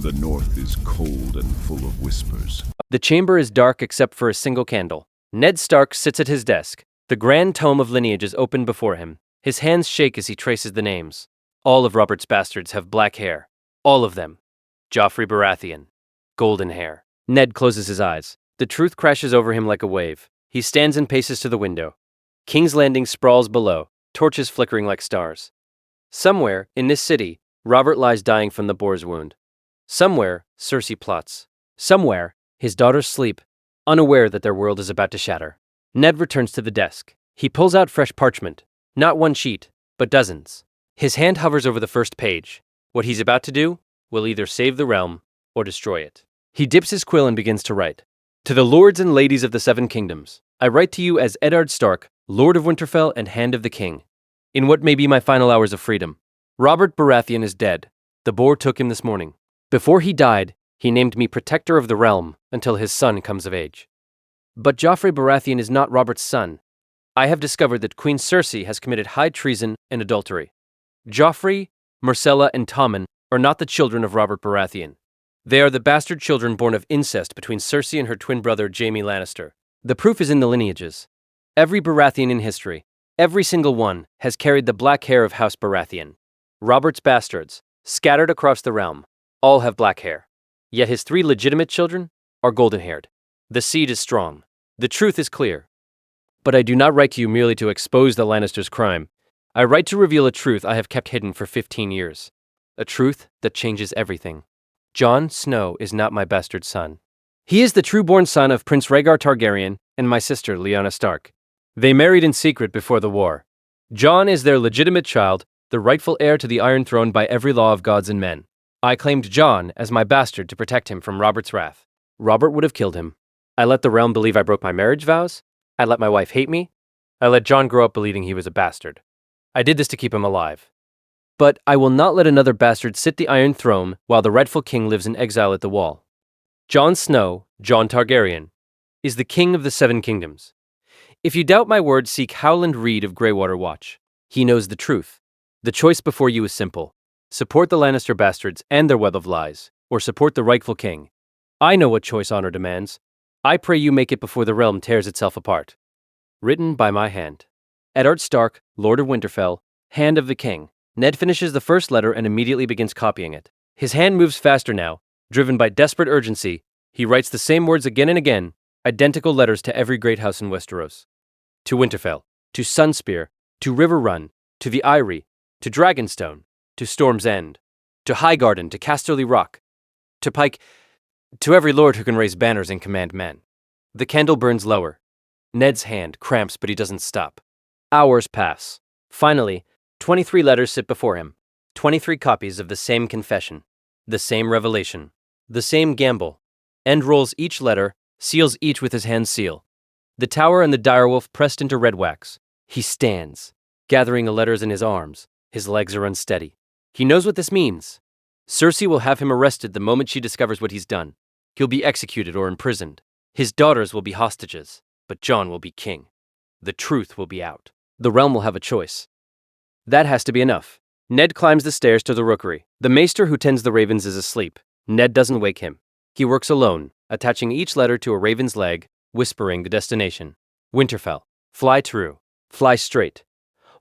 The north is cold and full of whispers. The chamber is dark except for a single candle. Ned Stark sits at his desk. The grand tome of lineage is open before him. His hands shake as he traces the names. All of Robert's bastards have black hair. All of them. Joffrey Baratheon. Golden hair. Ned closes his eyes. The truth crashes over him like a wave. He stands and paces to the window. King's Landing sprawls below, torches flickering like stars. Somewhere, in this city, Robert lies dying from the boar's wound. Somewhere, Cersei plots. Somewhere, his daughters sleep, unaware that their world is about to shatter. Ned returns to the desk. He pulls out fresh parchment. Not one sheet, but dozens. His hand hovers over the first page. What he's about to do will either save the realm or destroy it. He dips his quill and begins to write. To the lords and ladies of the Seven Kingdoms, I write to you as Eddard Stark, Lord of Winterfell and Hand of the King. In what may be my final hours of freedom. Robert Baratheon is dead. The boar took him this morning. Before he died, he named me Protector of the Realm until his son comes of age. But Joffrey Baratheon is not Robert's son. I have discovered that Queen Cersei has committed high treason and adultery. Joffrey, Myrcella, and Tommen are not the children of Robert Baratheon. They are the bastard children born of incest between Cersei and her twin brother Jaime Lannister. The proof is in the lineages. Every Baratheon in history, every single one, has carried the black hair of House Baratheon. Robert's bastards, scattered across the realm, all have black hair. Yet his 3 legitimate children are golden-haired. The seed is strong. The truth is clear. But I do not write to you merely to expose the Lannisters' crime. I write to reveal a truth I have kept hidden for 15 years. A truth that changes everything. Jon Snow is not my bastard son. He is the true-born son of Prince Rhaegar Targaryen and my sister Lyanna Stark. They married in secret before the war. Jon is their legitimate child, the rightful heir to the Iron Throne by every law of gods and men. I claimed Jon as my bastard to protect him from Robert's wrath. Robert would have killed him. I let the realm believe I broke my marriage vows. I let my wife hate me. I let Jon grow up believing he was a bastard. I did this to keep him alive. But I will not let another bastard sit the Iron Throne while the rightful king lives in exile at the Wall. Jon Snow, Jon Targaryen, is the king of the Seven Kingdoms. If you doubt my word, seek Howland Reed of Greywater Watch. He knows the truth. The choice before you is simple. Support the Lannister bastards and their web of lies, or support the rightful king. I know what choice honor demands. I pray you make it before the realm tears itself apart. Written by my hand. Eddard Stark, Lord of Winterfell, Hand of the King. Ned finishes the first letter and immediately begins copying it. His hand moves faster now. Driven by desperate urgency, he writes the same words again and again, identical letters to every great house in Westeros. To Winterfell, to Sunspear, to Riverrun, to the Eyrie, to Dragonstone, to Storm's End, to Highgarden, to Casterly Rock, to Pike, to every lord who can raise banners and command men. The candle burns lower. Ned's hand cramps, but he doesn't stop. Hours pass. Finally, 23 letters sit before him. 23 copies of the same confession, the same revelation, the same gamble. End rolls each letter, seals each with his hand's seal. The tower and the direwolf pressed into red wax. He stands, gathering the letters in his arms. His legs are unsteady. He knows what this means. Cersei will have him arrested the moment she discovers what he's done. He'll be executed or imprisoned. His daughters will be hostages, but Jon will be king. The truth will be out. The realm will have a choice. That has to be enough. Ned climbs the stairs to the rookery. The maester who tends the ravens is asleep. Ned doesn't wake him. He works alone, attaching each letter to a raven's leg, whispering the destination. Winterfell. Fly true. Fly straight.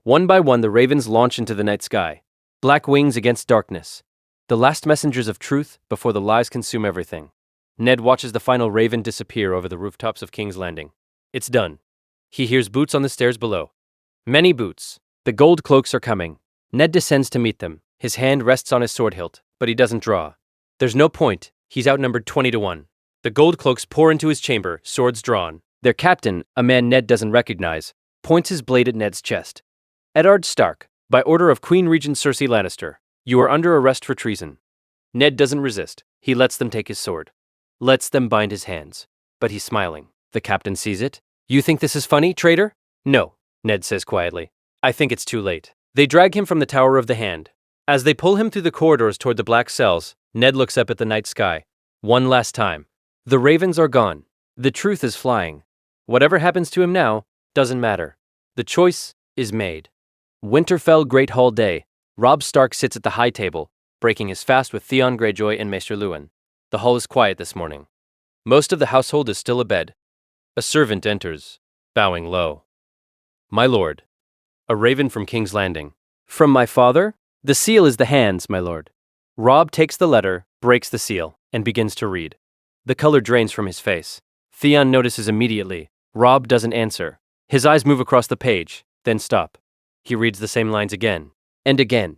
One by one the ravens launch into the night sky. Black wings against darkness. The last messengers of truth before the lies consume everything. Ned watches the final raven disappear over the rooftops of King's Landing. It's done. He hears boots on the stairs below. Many boots. The gold cloaks are coming. Ned descends to meet them. His hand rests on his sword hilt, but he doesn't draw. There's no point. He's outnumbered 20-1. The gold cloaks pour into his chamber, swords drawn. Their captain, a man Ned doesn't recognize, points his blade at Ned's chest. Eddard Stark, by order of Queen Regent Cersei Lannister, you are under arrest for treason. Ned doesn't resist. He lets them take his sword. Lets them bind his hands. But he's smiling. The captain sees it. You think this is funny, traitor? No, Ned says quietly. I think it's too late. They drag him from the Tower of the Hand. As they pull him through the corridors toward the black cells, Ned looks up at the night sky. One last time. The ravens are gone. The truth is flying. Whatever happens to him now doesn't matter. The choice is made. Winterfell Great Hall Day. Robb Stark sits at the high table. breaking his fast with Theon Greyjoy and Maester Luwin. The hall is quiet this morning. Most of the household is still abed. A servant enters, bowing low. My lord. A raven from King's Landing. From my father? The seal is the hands, my lord. Robb takes the letter, breaks the seal, and begins to read. The color drains from his face. Theon notices immediately. Robb doesn't answer. His eyes move across the page, then stop. He reads the same lines again, and again.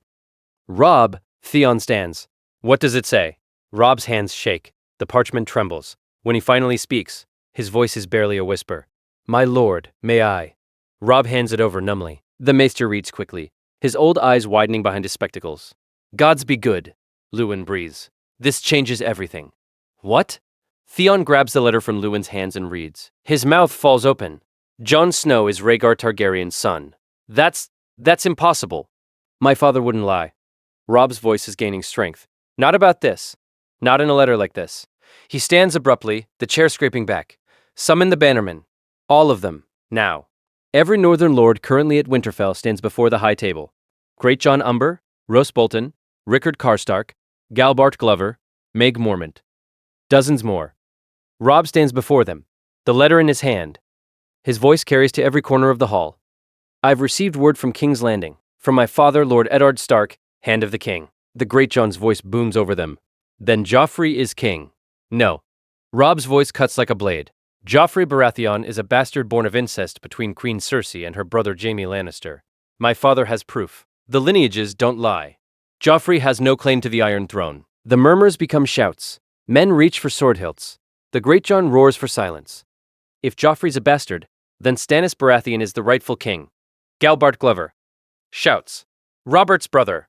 Robb, Theon stands. What does it say? Robb's hands shake. The parchment trembles. When he finally speaks, his voice is barely a whisper. My lord, may I? Robb hands it over numbly. The maester reads quickly, his old eyes widening behind his spectacles. Gods be good, Luwin breathes. This changes everything. What? Theon grabs the letter from Luwin's hands and reads. His mouth falls open. Jon Snow is Rhaegar Targaryen's son. That's impossible. My father wouldn't lie. Robb's voice is gaining strength. Not about this. Not in a letter like this. He stands abruptly, the chair scraping back. Summon the bannermen. All of them. Now. Every northern lord currently at Winterfell stands before the high table. Great John Umber, Roose Bolton, Rickard Karstark, Galbart Glover, Meg Mormont. Dozens more. Robb stands before them, the letter in his hand. His voice carries to every corner of the hall. I've received word from King's Landing, from my father, Lord Eddard Stark, Hand of the King. The Great John's voice booms over them. Then Joffrey is king. No. Robb's voice cuts like a blade. Joffrey Baratheon is a bastard born of incest between Queen Cersei and her brother Jaime Lannister. My father has proof. The lineages don't lie. Joffrey has no claim to the Iron Throne. The murmurs become shouts. Men reach for sword hilts. The Great John roars for silence. If Joffrey's a bastard, then Stannis Baratheon is the rightful king. Galbart Glover shouts. Robert's brother.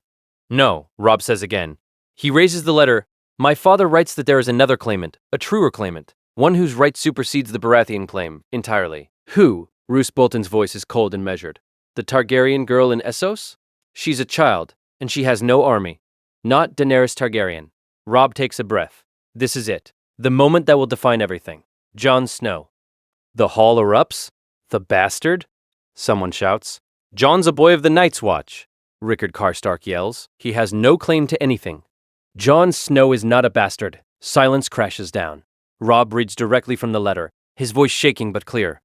No, Robb says again. He raises the letter. My father writes that there is another claimant, a truer claimant, one whose right supersedes the Baratheon claim entirely. Who? Roose Bolton's voice is cold and measured. The Targaryen girl in Essos? She's a child, and she has no army. Not Daenerys Targaryen. Robb takes a breath. This is it. The moment that will define everything. Jon Snow. The hall erupts. The bastard? Someone shouts. Jon's a boy of the Night's Watch. Rickard Karstark yells. He has no claim to anything. Jon Snow is not a bastard. Silence crashes down. Robb reads directly from the letter, his voice shaking but clear.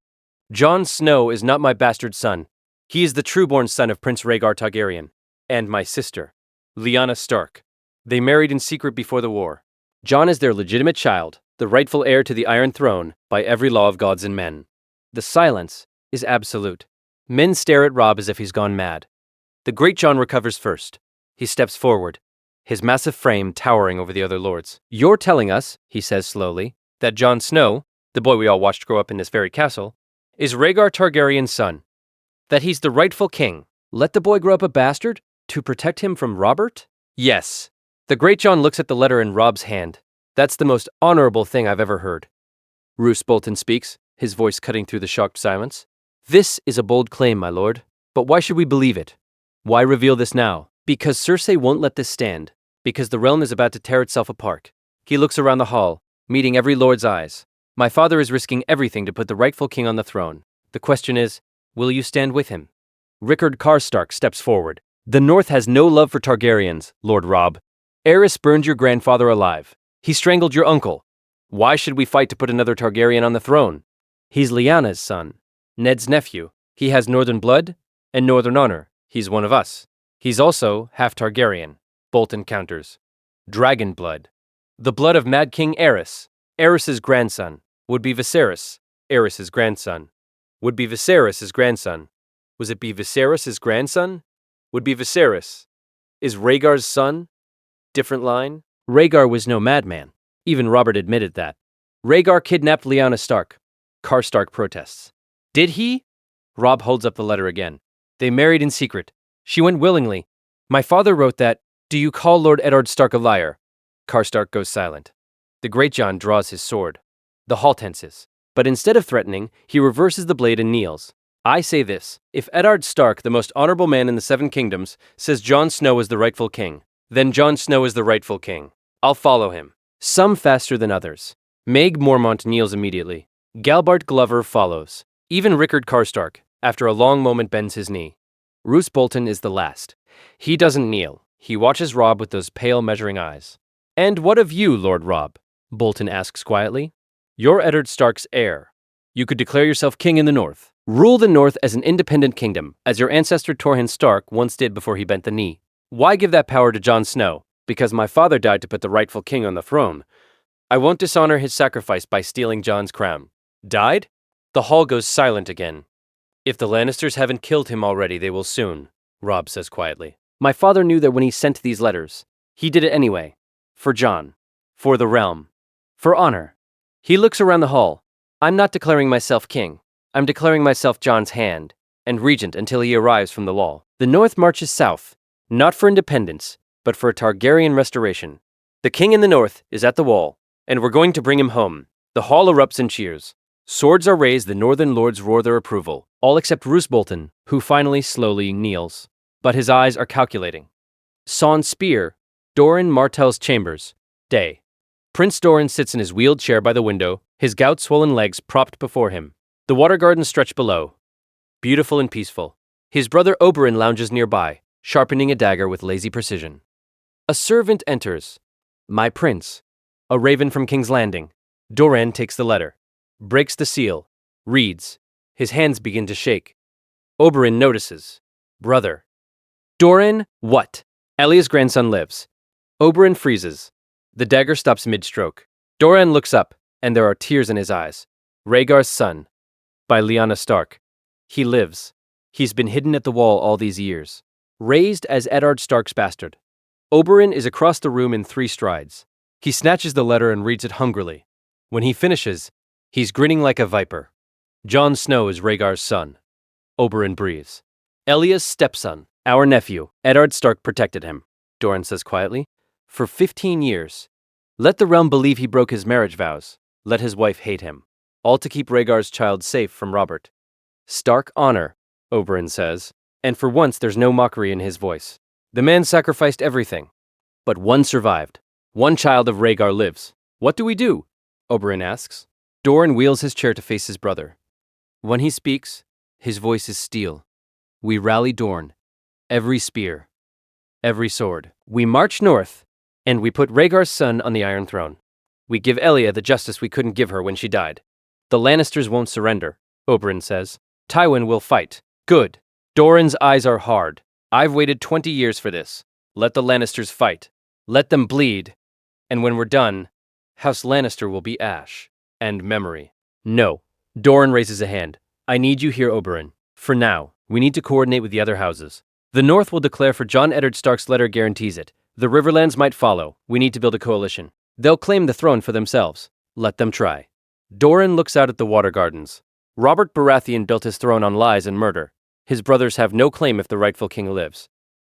Jon Snow is not my bastard son. He is the true-born son of Prince Rhaegar Targaryen. And my sister, Lyanna Stark. They married in secret before the war. Jon is their legitimate child, the rightful heir to the Iron Throne by every law of gods and men. The silence is absolute. Men stare at Robb as if he's gone mad. The Great John recovers first. He steps forward, his massive frame towering over the other lords. You're telling us, he says slowly, that Jon Snow, the boy we all watched grow up in this very castle, is Rhaegar Targaryen's son. That he's the rightful king. Let the boy grow up a bastard? To protect him from Robert? Yes. The Great John looks at the letter in Robb's hand. That's the most honorable thing I've ever heard. Roose Bolton speaks, his voice cutting through the shocked silence. This is a bold claim, my lord. But why should we believe it? Why reveal this now? Because Cersei won't let this stand. Because the realm is about to tear itself apart. He looks around the hall, meeting every lord's eyes. My father is risking everything to put the rightful king on the throne. The question is, will you stand with him? Rickard Karstark steps forward. The North has no love for Targaryens, Lord Robb. Aerys burned your grandfather alive. He strangled your uncle. Why should we fight to put another Targaryen on the throne? He's Lyanna's son, Ned's nephew. He has northern blood and northern honor. He's one of us. He's also half Targaryen, Bolton counters. Dragon blood. The blood of Mad King Aerys. Aerys's grandson. Would be Viserys. Aerys's grandson. Would be Viserys' grandson. Was it be Viserys' grandson? Would be Viserys. Is Rhaegar's son? Different line. Rhaegar was no madman. Even Robert admitted that. Rhaegar kidnapped Lyanna Stark. Karstark protests. Did he? Robb holds up the letter again. They married in secret. She went willingly. My father wrote that. Do you call Lord Eddard Stark a liar? Karstark goes silent. The Great John draws his sword. The hall tenses. But instead of threatening, he reverses the blade and kneels. I say this. If Eddard Stark, the most honorable man in the Seven Kingdoms, says Jon Snow is the rightful king, then Jon Snow is the rightful king. I'll follow him. Some faster than others. Meg Mormont kneels immediately. Galbart Glover follows. Even Rickard Karstark, after a long moment, bends his knee. Roose Bolton is the last. He doesn't kneel. He watches Robb with those pale, measuring eyes. "And what of you, Lord Robb?" Bolton asks quietly. "You're Eddard Stark's heir. You could declare yourself king in the North. Rule the North as an independent kingdom, as your ancestor Torrhen Stark once did before he bent the knee. Why give that power to Jon Snow? Because my father died to put the rightful king on the throne. I won't dishonor his sacrifice by stealing Jon's crown." Died? The hall goes silent again. "If the Lannisters haven't killed him already, they will soon," Robb says quietly. "My father knew that when he sent these letters. He did it anyway. For Jon. For the realm. For honor." He looks around the hall. "I'm not declaring myself king. I'm declaring myself Jon's hand and regent until he arrives from the wall. The North marches south, not for independence, but for a Targaryen restoration. The king in the North is at the wall, and we're going to bring him home." The hall erupts in cheers. Swords are raised, the northern lords roar their approval, all except Roose Bolton, who finally slowly kneels. But his eyes are calculating. Sans spear, Doran Martell's chambers. Day. Prince Doran sits in his wheeled chair by the window, his gout-swollen legs propped before him. The water gardens stretch below, beautiful and peaceful. His brother Oberyn lounges nearby, sharpening a dagger with lazy precision. A servant enters. "My prince." A raven from King's Landing. Doran takes the letter, breaks the seal, reads. His hands begin to shake. Oberyn notices. "Brother." "Doran, what?" Ellia's grandson lives. Oberyn freezes. The dagger stops mid-stroke. Doran looks up, and there are tears in his eyes. "Rhaegar's son. By Lyanna Stark. He lives. He's been hidden at the wall all these years. Raised as Eddard Stark's bastard." Oberyn is across the room in 3 strides. He snatches the letter and reads it hungrily. When he finishes, he's grinning like a viper. "Jon Snow is Rhaegar's son." Oberyn breathes. "Ellia's stepson. Our nephew. Eddard Stark protected him," Doran says quietly. "For 15 years. Let the realm believe he broke his marriage vows. Let his wife hate him. All to keep Rhaegar's child safe from Robert." "Stark honor," Oberyn says, and for once there's no mockery in his voice. "The man sacrificed everything. But one survived. One child of Rhaegar lives. What do we do?" Oberyn asks. Doran wheels his chair to face his brother. When he speaks, his voice is steel. "We rally Dorne. Every spear. Every sword. We march north, and we put Rhaegar's son on the Iron Throne. We give Elia the justice we couldn't give her when she died. The Lannisters won't surrender," Oberyn says. "Tywin will fight. Good." Doran's eyes are hard. "I've waited 20 years for this. Let the Lannisters fight. Let them bleed. And when we're done, House Lannister will be ash and memory." "No." Doran raises a hand. "I need you here, Oberyn. For now, we need to coordinate with the other houses. The North will declare for Jon Eddard Stark's letter guarantees it. The Riverlands might follow. We need to build a coalition. They'll claim the throne for themselves. Let them try." Doran looks out at the water gardens. Robert Baratheon built his throne on lies and murder. His brothers have no claim if the rightful king lives.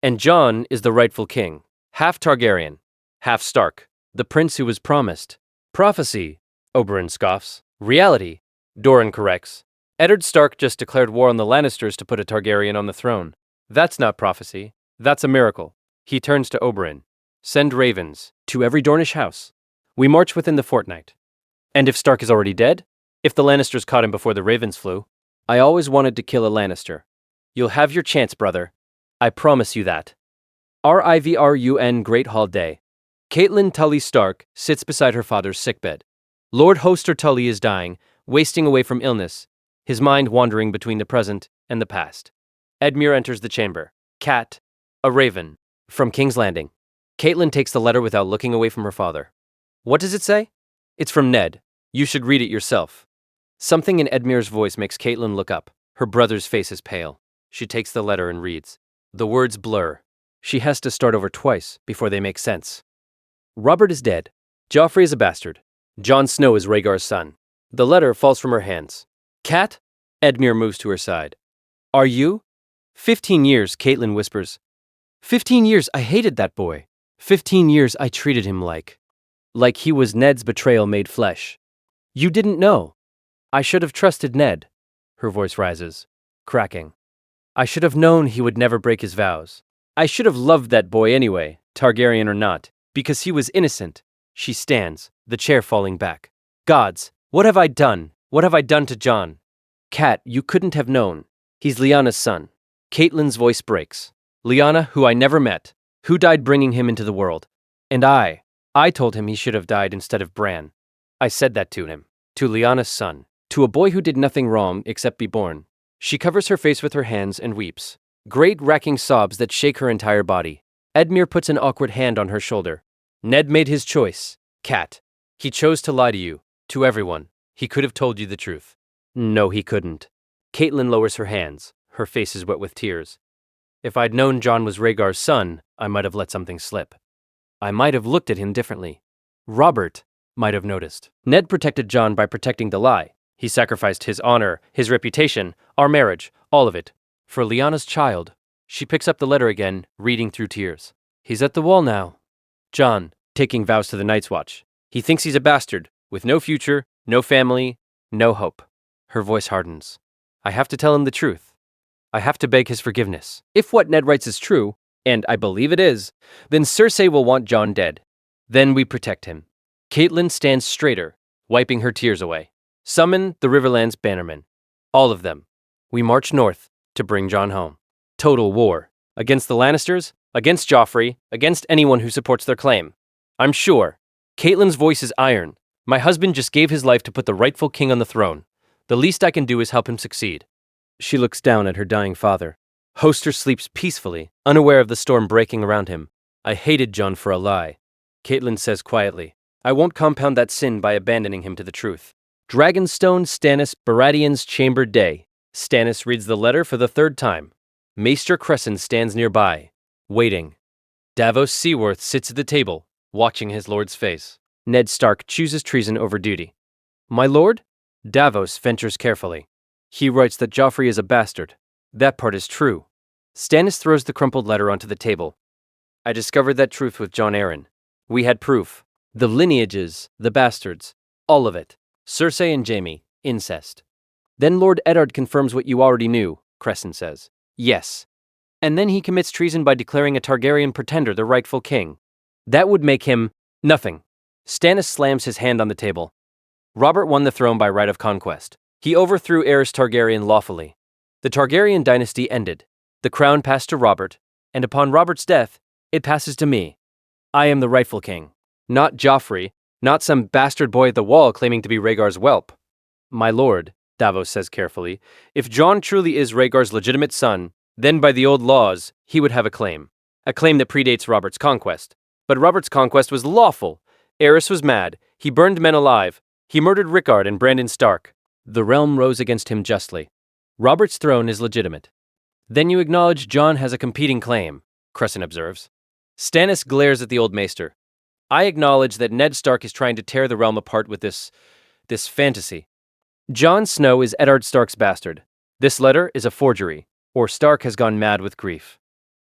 And Jon is the rightful king. Half Targaryen. Half Stark. The prince who was promised. "Prophecy," Oberyn scoffs. "Reality," Doran corrects. "Eddard Stark just declared war on the Lannisters to put a Targaryen on the throne. That's not prophecy. That's a miracle." He turns to Oberyn. "Send ravens to every Dornish house. We march within the fortnight. And if Stark is already dead? If the Lannisters caught him before the ravens flew? I always wanted to kill a Lannister. You'll have your chance, brother. I promise you that." Rivrun Great Hall Day. Catelyn Tully Stark sits beside her father's sickbed. Lord Hoster Tully is dying, wasting away from illness, his mind wandering between the present and the past. Edmure enters the chamber. Cat, a raven, from King's Landing. Catelyn takes the letter without looking away from her father. "What does it say?" "It's from Ned. You should read it yourself." Something in Edmure's voice makes Catelyn look up. Her brother's face is pale. She takes the letter and reads. The words blur. She has to start over twice before they make sense. Robert is dead. Joffrey is a bastard. Jon Snow is Rhaegar's son. The letter falls from her hands. "Cat?" Edmure moves to her side. "Are you?" 15 years, Catelyn whispers. 15 years I hated that boy. 15 years I treated him like he was Ned's betrayal made flesh. You didn't know. I should have trusted Ned. Her voice rises, cracking. I should have known he would never break his vows. I should have loved that boy anyway, Targaryen or not, because he was innocent. She stands, the chair falling back. Gods, what have I done? What have I done to Jon? Cat, you couldn't have known. He's Lyanna's son. Catelyn's voice breaks. Lyanna, who I never met, Who died bringing him into the world? And I told him he should have died instead of Bran. I said that to him. To Lyanna's son. To a boy who did nothing wrong except be born. She covers her face with her hands and weeps. Great racking sobs that shake her entire body. Edmure puts an awkward hand on her shoulder. Ned made his choice. Cat. He chose to lie to you. To everyone. He could have told you the truth. No, he couldn't. Catelyn lowers her hands. Her face is wet with tears. If I'd known Jon was Rhaegar's son, I might have let something slip. I might have looked at him differently. Robert might have noticed. Ned protected Jon by protecting the lie. He sacrificed his honor, his reputation, our marriage, all of it. For Lyanna's child. She picks up the letter again, reading through tears. He's at the wall now. Jon, taking vows to the Night's Watch. He thinks he's a bastard, with no future, no family, no hope. Her voice hardens. I have to tell him the truth. I have to beg his forgiveness. If what Ned writes is true, and I believe it is, then Cersei will want Jon dead. Then we protect him. Catelyn stands straighter, wiping her tears away. Summon the Riverlands bannermen. All of them. We march north to bring Jon home. Total war. Against the Lannisters, against Joffrey, against anyone who supports their claim. I'm sure. Catelyn's voice is iron. My husband just gave his life to put the rightful king on the throne. The least I can do is help him succeed. She looks down at her dying father. Hoster sleeps peacefully, unaware of the storm breaking around him. I hated Jon for a lie. Catelyn says quietly, I won't compound that sin by abandoning him to the truth. Dragonstone, Stannis, Baratheon's chambered day. Stannis reads the letter for the third time. Maester Crescent stands nearby, waiting. Davos Seaworth sits at the table, watching his lord's face. Ned Stark chooses treason over duty. My lord? Davos ventures carefully. He writes that Joffrey is a bastard. That part is true. Stannis throws the crumpled letter onto the table. I discovered that truth with Jon Arryn. We had proof. The lineages, the bastards, all of it. Cersei and Jaime, incest. Then Lord Eddard confirms what you already knew, Crescent says. Yes. And then he commits treason by declaring a Targaryen pretender the rightful king. That would make him nothing. Stannis slams his hand on the table. Robert won the throne by right of conquest. He overthrew Aerys Targaryen lawfully. The Targaryen dynasty ended. The crown passed to Robert, and upon Robert's death, it passes to me. I am the rightful king. Not Joffrey, not some bastard boy at the wall claiming to be Rhaegar's whelp. My lord, Davos says carefully, if Jon truly is Rhaegar's legitimate son, then by the old laws, he would have a claim that predates Robert's conquest. But Robert's conquest was lawful. Aerys was mad. He burned men alive. He murdered Rickard and Brandon Stark. The realm rose against him justly. Robert's throne is legitimate. Then you acknowledge Jon has a competing claim, Crescent observes. Stannis glares at the old maester. I acknowledge that Ned Stark is trying to tear the realm apart with this fantasy. Jon Snow is Eddard Stark's bastard. This letter is a forgery, or Stark has gone mad with grief.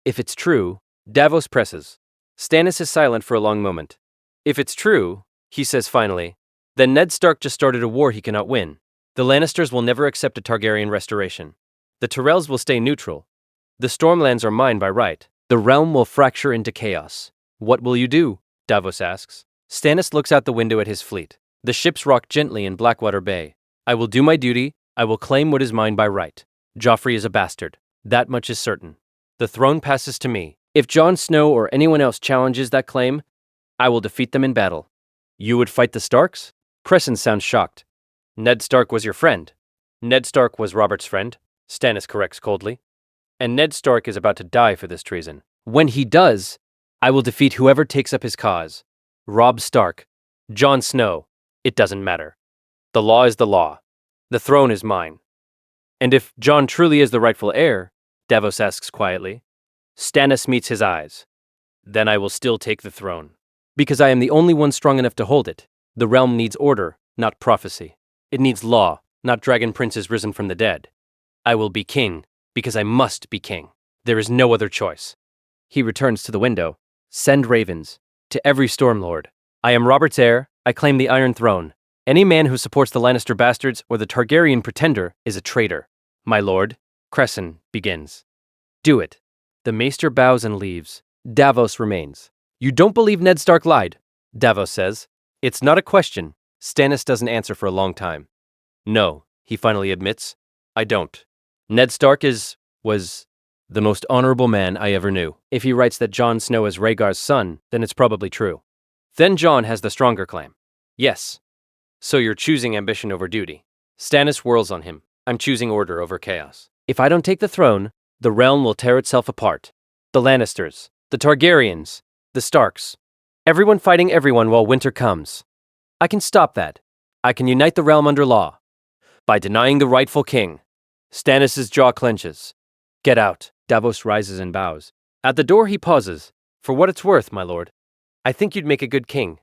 If it's true, Davos presses. Stannis is silent for a long moment. If it's true, he says finally, then Ned Stark just started a war he cannot win. The Lannisters will never accept a Targaryen restoration. The Tyrells will stay neutral. The Stormlands are mine by right. The realm will fracture into chaos. What will you do? Davos asks. Stannis looks out the window at his fleet. The ships rock gently in Blackwater Bay. I will do my duty. I will claim what is mine by right. Joffrey is a bastard. That much is certain. The throne passes to me. If Jon Snow or anyone else challenges that claim, I will defeat them in battle. You would fight the Starks? Crescent sounds shocked. Ned Stark was your friend. Ned Stark was Robert's friend, Stannis corrects coldly. And Ned Stark is about to die for this treason. When he does, I will defeat whoever takes up his cause. Robb Stark, Jon Snow, it doesn't matter. The law is the law. The throne is mine. And if Jon truly is the rightful heir, Davos asks quietly, Stannis meets his eyes. Then I will still take the throne. Because I am the only one strong enough to hold it. The realm needs order, not prophecy. It needs law, not dragon princes risen from the dead. I will be king, because I must be king. There is no other choice. He returns to the window. Send ravens. To every Stormlord. I am Robert's heir. I claim the Iron Throne. Any man who supports the Lannister bastards or the Targaryen pretender is a traitor. My lord, Crescent begins. Do it. The maester bows and leaves. Davos remains. You don't believe Ned Stark lied? Davos says. It's not a question. Stannis doesn't answer for a long time. No, he finally admits. I don't. Ned Stark was The most honorable man I ever knew. If he writes that Jon Snow is Rhaegar's son, then it's probably true. Then Jon has the stronger claim. Yes. So you're choosing ambition over duty. Stannis whirls on him. I'm choosing order over chaos. If I don't take the throne, the realm will tear itself apart. The Lannisters, the Targaryens, the Starks. Everyone fighting everyone while winter comes. I can stop that. I can unite the realm under law. By denying the rightful king. Stannis' jaw clenches. Get out. Davos rises and bows. At the door he pauses. For what it's worth, my lord. I think you'd make a good king.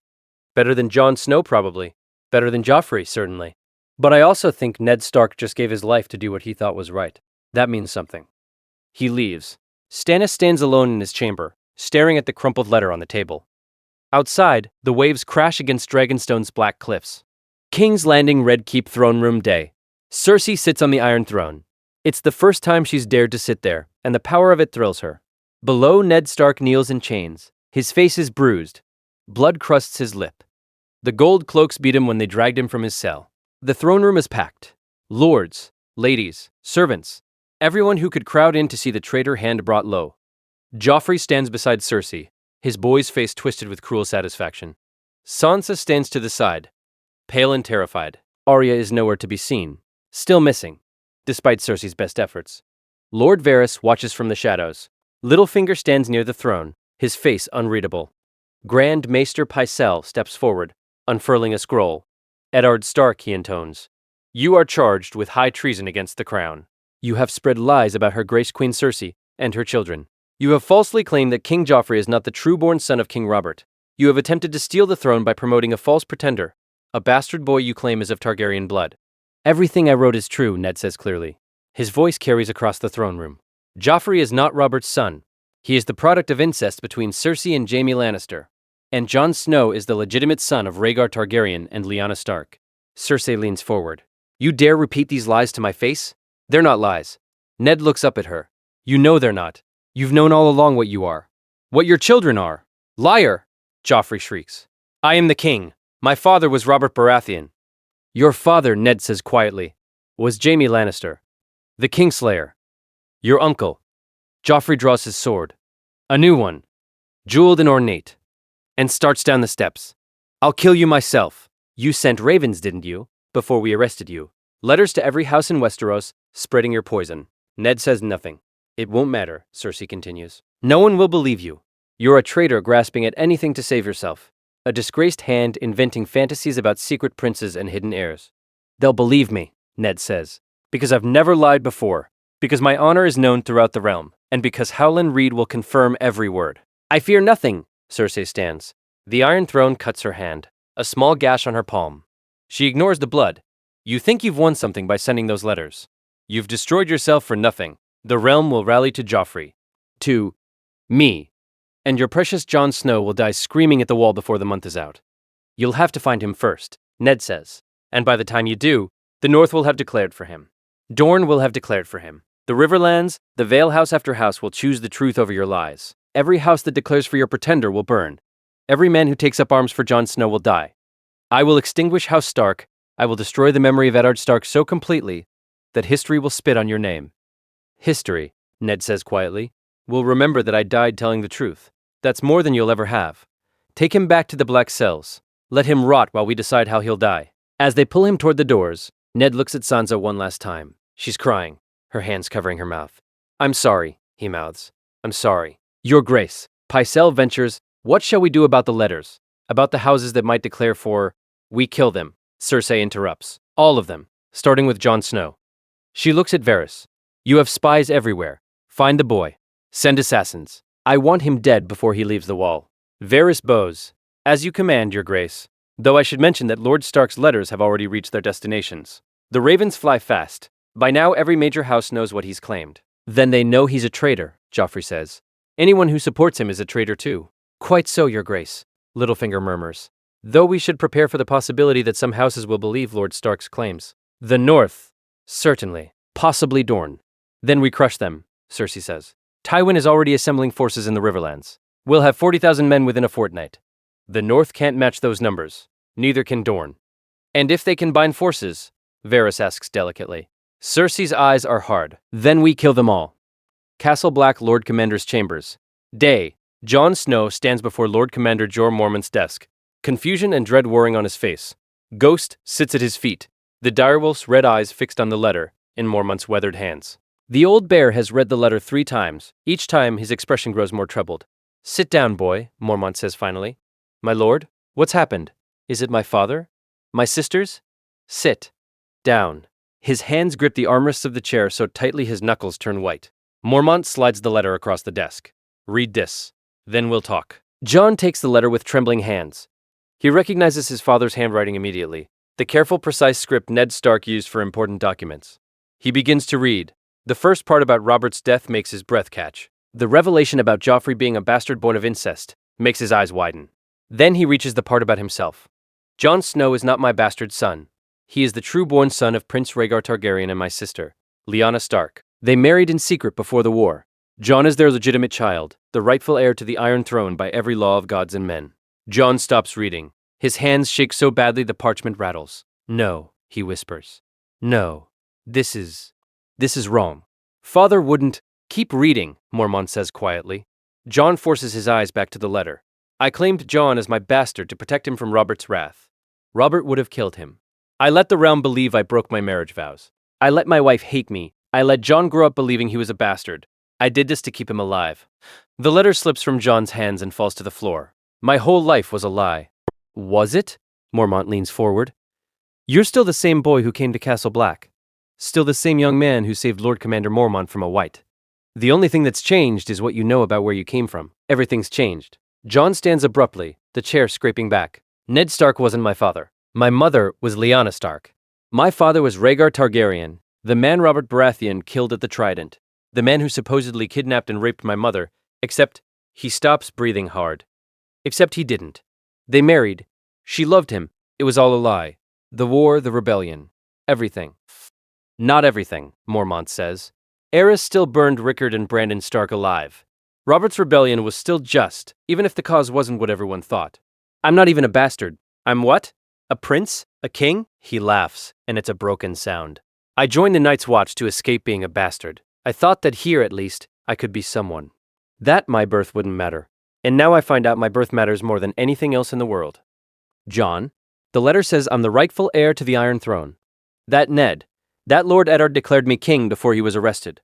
Better than Jon Snow, probably. Better than Joffrey, certainly. But I also think Ned Stark just gave his life to do what he thought was right. That means something. He leaves. Stannis stands alone in his chamber, staring at the crumpled letter on the table. Outside, the waves crash against Dragonstone's black cliffs. King's Landing Red Keep throne room day. Cersei sits on the Iron Throne. It's the first time she's dared to sit there, and the power of it thrills her. Below, Ned Stark kneels in chains. His face is bruised. Blood crusts his lip. The gold cloaks beat him when they dragged him from his cell. The throne room is packed. Lords, ladies, servants, everyone who could crowd in to see the traitor hand brought low. Joffrey stands beside Cersei, his boy's face twisted with cruel satisfaction. Sansa stands to the side, pale and terrified. Arya is nowhere to be seen, still missing, despite Cersei's best efforts. Lord Varys watches from the shadows. Littlefinger stands near the throne, his face unreadable. Grand Maester Pycelle steps forward, unfurling a scroll. Eddard Stark, he intones. You are charged with high treason against the crown. You have spread lies about Her Grace Queen Cersei and her children. You have falsely claimed that King Joffrey is not the true-born son of King Robert. You have attempted to steal the throne by promoting a false pretender, a bastard boy you claim is of Targaryen blood. Everything I wrote is true, Ned says clearly. His voice carries across the throne room. Joffrey is not Robert's son. He is the product of incest between Cersei and Jaime Lannister. And Jon Snow is the legitimate son of Rhaegar Targaryen and Lyanna Stark. Cersei leans forward. You dare repeat these lies to my face? They're not lies. Ned looks up at her. You know they're not. You've known all along what you are. What your children are. Liar! Joffrey shrieks. I am the king. My father was Robert Baratheon. Your father, Ned says quietly, was Jaime Lannister, the Kingslayer. Your uncle. Joffrey draws his sword. A new one. Jeweled and ornate. And starts down the steps. I'll kill you myself. You sent ravens, didn't you, before we arrested you? Letters to every house in Westeros, spreading your poison. Ned says nothing. It won't matter, Cersei continues. No one will believe you. You're a traitor grasping at anything to save yourself. A disgraced hand inventing fantasies about secret princes and hidden heirs. They'll believe me, Ned says, because I've never lied before, because my honor is known throughout the realm, and because Howland Reed will confirm every word. I fear nothing, Cersei stands. The Iron Throne cuts her hand, a small gash on her palm. She ignores the blood. You think you've won something by sending those letters. You've destroyed yourself for nothing. The realm will rally to Joffrey. To me. And your precious Jon Snow will die screaming at the wall before the month is out. You'll have to find him first, Ned says. And by the time you do, the North will have declared for him. Dorne will have declared for him. The Riverlands, the Vale house after house will choose the truth over your lies. Every house that declares for your pretender will burn. Every man who takes up arms for Jon Snow will die. I will extinguish House Stark. I will destroy the memory of Eddard Stark so completely that history will spit on your name. History, Ned says quietly, will remember that I died telling the truth. That's more than you'll ever have. Take him back to the Black Cells. Let him rot while we decide how he'll die. As they pull him toward the doors, Ned looks at Sansa one last time. She's crying, her hands covering her mouth. I'm sorry, he mouths. I'm sorry. Your Grace. Pycelle ventures, what shall we do about the letters? About the houses that might declare for, we kill them, Cersei interrupts. All of them, starting with Jon Snow. She looks at Varys. You have spies everywhere. Find the boy. Send assassins. I want him dead before he leaves the wall. Varys bows. As you command, Your Grace. Though I should mention that Lord Stark's letters have already reached their destinations. The ravens fly fast. By now every major house knows what he's claimed. Then they know he's a traitor, Joffrey says. Anyone who supports him is a traitor too. Quite so, Your Grace, Littlefinger murmurs. Though we should prepare for the possibility that some houses will believe Lord Stark's claims. The North. Certainly. Possibly Dorne. Then we crush them, Cersei says. Tywin is already assembling forces in the Riverlands. We'll have 40,000 men within a fortnight. The North can't match those numbers. Neither can Dorne. And if they combine forces? Varys asks delicately. Cersei's eyes are hard. Then we kill them all. Castle Black, Lord Commander's chambers. Day. Jon Snow stands before Lord Commander Jorah Mormont's desk, confusion and dread warring on his face. Ghost sits at his feet, the direwolf's red eyes fixed on the letter in Mormont's weathered hands. The old bear has read the letter 3 times. Each time, his expression grows more troubled. "Sit down, boy," Mormont says finally. "My lord, what's happened? Is it my father? My sisters? Sit down." His hands grip the armrests of the chair so tightly his knuckles turn white. Mormont slides the letter across the desk. "Read this. Then we'll talk." Jon takes the letter with trembling hands. He recognizes his father's handwriting immediately, the careful, precise script Ned Stark used for important documents. He begins to read. The first part about Robert's death makes his breath catch. The revelation about Joffrey being a bastard born of incest makes his eyes widen. Then he reaches the part about himself. "Jon Snow is not my bastard son. He is the true-born son of Prince Rhaegar Targaryen and my sister, Lyanna Stark. They married in secret before the war. Jon is their legitimate child, the rightful heir to the Iron Throne by every law of gods and men." Jon stops reading. His hands shake so badly the parchment rattles. "No," he whispers. "No. This is wrong. Father wouldn't—" "Keep reading," Mormont says quietly. Jon forces his eyes back to the letter. "I claimed Jon as my bastard to protect him from Robert's wrath. Robert would have killed him. I let the realm believe I broke my marriage vows. I let my wife hate me. I let Jon grow up believing he was a bastard. I did this to keep him alive." The letter slips from Jon's hands and falls to the floor. "My whole life was a lie." "Was it?" Mormont leans forward. "You're still the same boy who came to Castle Black. Still the same young man who saved Lord Commander Mormont from a white. The only thing that's changed is what you know about where you came from. Everything's changed." Jon stands abruptly, the chair scraping back. "Ned Stark wasn't my father. My mother was Lyanna Stark. My father was Rhaegar Targaryen, the man Robert Baratheon killed at the Trident. The man who supposedly kidnapped and raped my mother, except..." He stops, breathing hard. "Except he didn't. They married. She loved him. It was all a lie. The war, the rebellion. Everything." "Not everything," Mormont says. Aerys still burned Rickard and Brandon Stark alive. Robert's rebellion was still just, even if the cause wasn't what everyone thought. "I'm not even a bastard. I'm what? A prince? A king?" He laughs, and it's a broken sound. "I joined the Night's Watch to escape being a bastard. I thought that here, at least, I could be someone. That my birth wouldn't matter. And now I find out my birth matters more than anything else in the world. Jon, the letter says I'm the rightful heir to the Iron Throne. That Lord Eddard declared me king before he was arrested.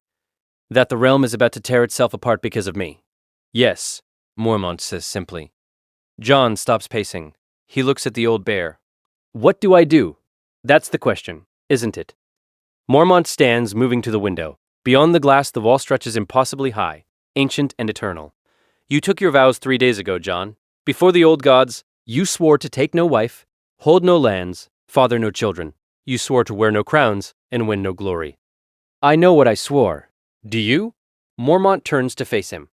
That the realm is about to tear itself apart because of me." "Yes," Mormont says simply. Jon stops pacing. He looks at the old bear. "What do I do? That's the question, isn't it?" Mormont stands, moving to the window. Beyond the glass, the wall stretches impossibly high, ancient and eternal. "You took your vows 3 days ago, Jon. Before the old gods, you swore to take no wife, hold no lands, father no children. You swore to wear no crowns and win no glory." "I know what I swore. Do you?" Mormont turns to face him.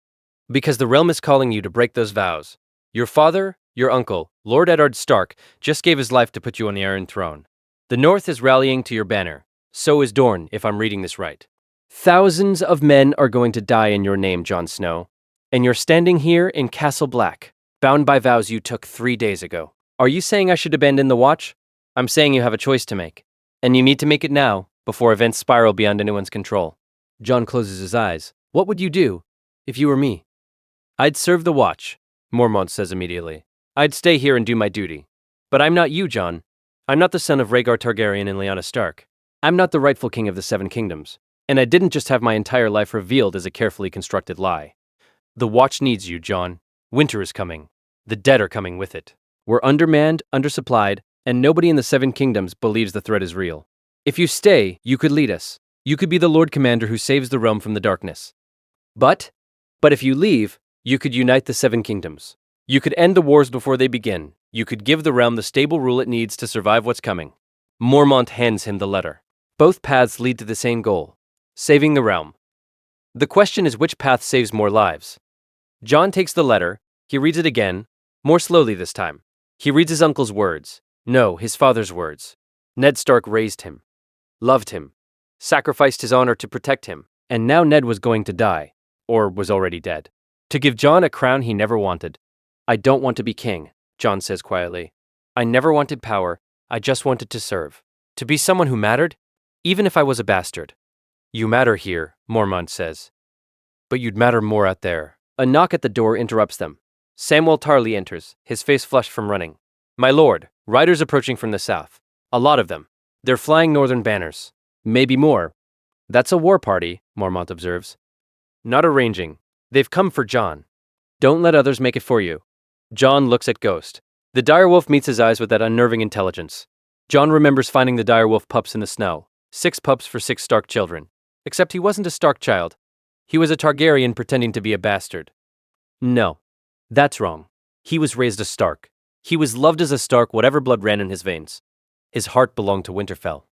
"Because the realm is calling you to break those vows. Your father, your uncle, Lord Eddard Stark, just gave his life to put you on the Iron Throne. The North is rallying to your banner. So is Dorne, if I'm reading this right. Thousands of men are going to die in your name, Jon Snow. And you're standing here in Castle Black, bound by vows you took 3 days ago. Are you saying I should abandon the Watch? I'm saying you have a choice to make. And you need to make it now, before events spiral beyond anyone's control." Jon closes his eyes. "What would you do, if you were me?" "I'd serve the Watch," Mormont says immediately. "I'd stay here and do my duty. But I'm not you, Jon. I'm not the son of Rhaegar Targaryen and Lyanna Stark. I'm not the rightful king of the Seven Kingdoms. And I didn't just have my entire life revealed as a carefully constructed lie. The Watch needs you, Jon. Winter is coming. The dead are coming with it. We're undermanned, undersupplied, and nobody in the Seven Kingdoms believes the threat is real. If you stay, you could lead us. You could be the Lord Commander who saves the realm from the darkness. But if you leave, you could unite the Seven Kingdoms. You could end the wars before they begin. You could give the realm the stable rule it needs to survive what's coming." Mormont hands him the letter. Both paths lead to the same goal: saving the realm. The question is which path saves more lives. Jon takes the letter. He reads it again, more slowly this time. He reads his uncle's words. No, his father's words. Ned Stark raised him, loved him, sacrificed his honor to protect him, and now Ned was going to die, or was already dead, to give Jon a crown he never wanted. "I don't want to be king," Jon says quietly. "I never wanted power. I just wanted to serve. To be someone who mattered, even if I was a bastard." "You matter here," Mormont says. But you'd matter more out there. A knock at the door interrupts them. Samwell Tarly enters, his face flushed from running. My lord, riders approaching from the south. A lot of them. They're flying northern banners. Maybe more. That's a war party, Mormont observes. Not arranging. They've come for Jon. Don't let others make it for you. Jon looks at Ghost. The direwolf meets his eyes with that unnerving intelligence. Jon remembers finding the direwolf pups in the snow. 6 pups for 6 Stark children. Except he wasn't a Stark child. He was a Targaryen pretending to be a bastard. No. That's wrong. He was raised a Stark. He was loved as a Stark, whatever blood ran in his veins. His heart belonged to Winterfell.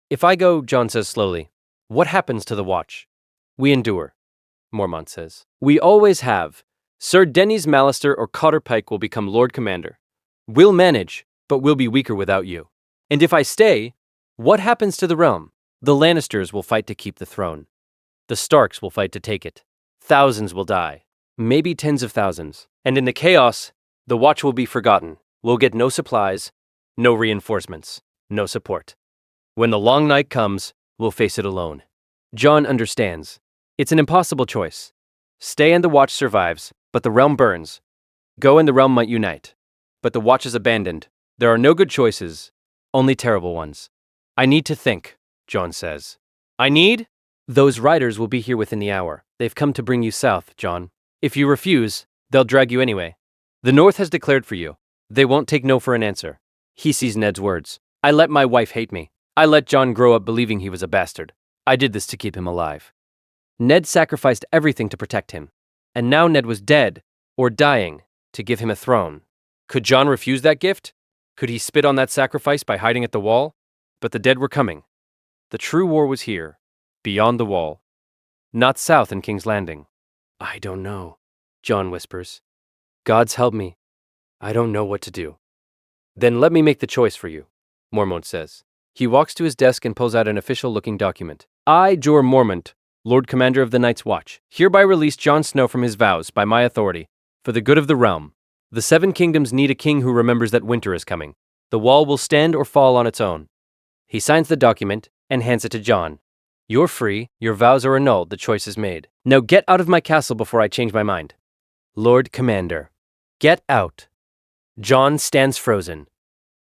If I go, Jon says slowly, what happens to the Watch? We endure, Mormont says. We always have. Sir Denys Mallister or Cotter Pike will become Lord Commander. We'll manage, but we'll be weaker without you. And if I stay, what happens to the realm? The Lannisters will fight to keep the throne. The Starks will fight to take it. Thousands will die. Maybe tens of thousands. And in the chaos, the Watch will be forgotten. We'll get no supplies, no reinforcements, no support. When the long night comes, we'll face it alone. Jon understands. It's an impossible choice. Stay and the Watch survives, but the realm burns. Go and the realm might unite. But the Watch is abandoned. There are no good choices, only terrible ones. I need to think, Jon says. Those riders will be here within the hour. They've come to bring you south, Jon. If you refuse, they'll drag you anyway. The North has declared for you. They won't take no for an answer. He sees Ned's words. I let my wife hate me. I let Jon grow up believing he was a bastard. I did this to keep him alive. Ned sacrificed everything to protect him. And now Ned was dead, or dying, to give him a throne. Could Jon refuse that gift? Could he spit on that sacrifice by hiding at the wall? But the dead were coming. The true war was here, beyond the wall. Not south in King's Landing. I don't know, Jon whispers. God's help me. I don't know what to do. Then let me make the choice for you, Mormont says. He walks to his desk and pulls out an official-looking document. I, Jorah Mormont, Lord Commander of the Night's Watch, hereby release Jon Snow from his vows by my authority, for the good of the realm. The 7 kingdoms need a king who remembers that winter is coming. The wall will stand or fall on its own. He signs the document and hands it to Jon. You're free, your vows are annulled, the choice is made. Now get out of my castle before I change my mind. Lord Commander, get out. Jon stands frozen.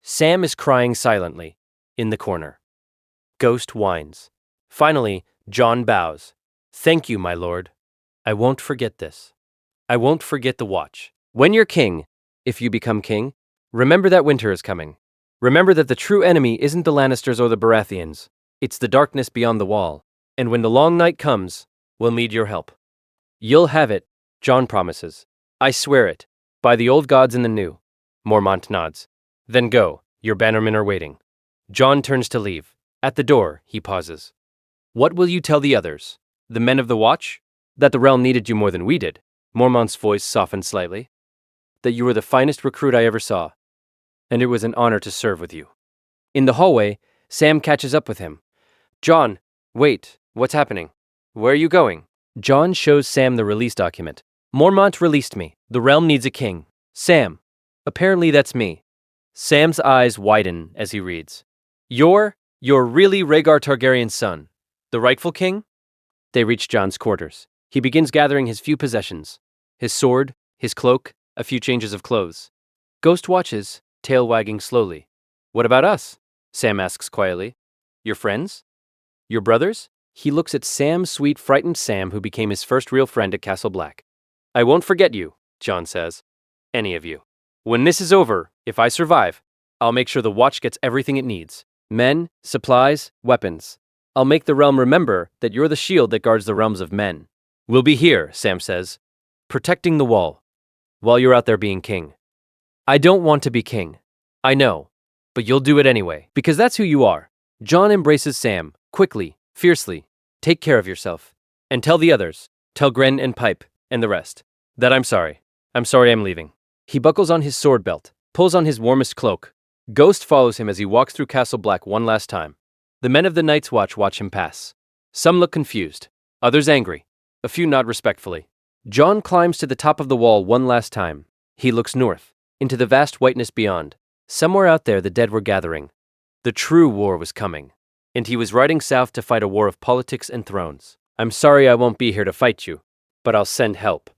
Sam is crying silently, in the corner. Ghost whines. Finally, Jon bows. Thank you, my lord. I won't forget this. I won't forget the Watch. When you're king, if you become king, remember that winter is coming. Remember that the true enemy isn't the Lannisters or the Baratheons. It's the darkness beyond the wall. And when the long night comes, we'll need your help. You'll have it, Jon promises. I swear it, by the old gods and the new. Mormont nods. Then go, your bannermen are waiting. Jon turns to leave. At the door, he pauses. What will you tell the others? The men of the Watch? That the realm needed you more than we did. Mormont's voice softened slightly. That you were the finest recruit I ever saw. And it was an honor to serve with you. In the hallway, Sam catches up with him. Jon, wait, what's happening? Where are you going? Jon shows Sam the release document. Mormont released me. The realm needs a king. Sam. Apparently that's me. Sam's eyes widen as he reads. You're really Rhaegar Targaryen's son. The rightful king? They reach Jon's quarters. He begins gathering his few possessions. His sword, his cloak, a few changes of clothes. Ghost watches, tail wagging slowly. What about us? Sam asks quietly. Your friends? Your brothers? He looks at Sam's sweet, frightened Sam, who became his first real friend at Castle Black. I won't forget you, Jon says. Any of you. When this is over, if I survive, I'll make sure the Watch gets everything it needs. Men, supplies, weapons. I'll make the realm remember that you're the shield that guards the realms of men. We'll be here, Sam says, protecting the wall, while you're out there being king. I don't want to be king. I know, but you'll do it anyway, because that's who you are. Jon embraces Sam, quickly, fiercely. Take care of yourself. And tell the others, tell Gren and Pipe, and the rest, that I'm sorry. I'm sorry I'm leaving. He buckles on his sword belt, pulls on his warmest cloak. Ghost follows him as he walks through Castle Black one last time. The men of the Night's Watch watch him pass. Some look confused, others angry. A few nod respectfully. Jon climbs to the top of the wall one last time. He looks north, into the vast whiteness beyond. Somewhere out there the dead were gathering. The true war was coming. And he was riding south to fight a war of politics and thrones. I'm sorry I won't be here to fight you, but I'll send help.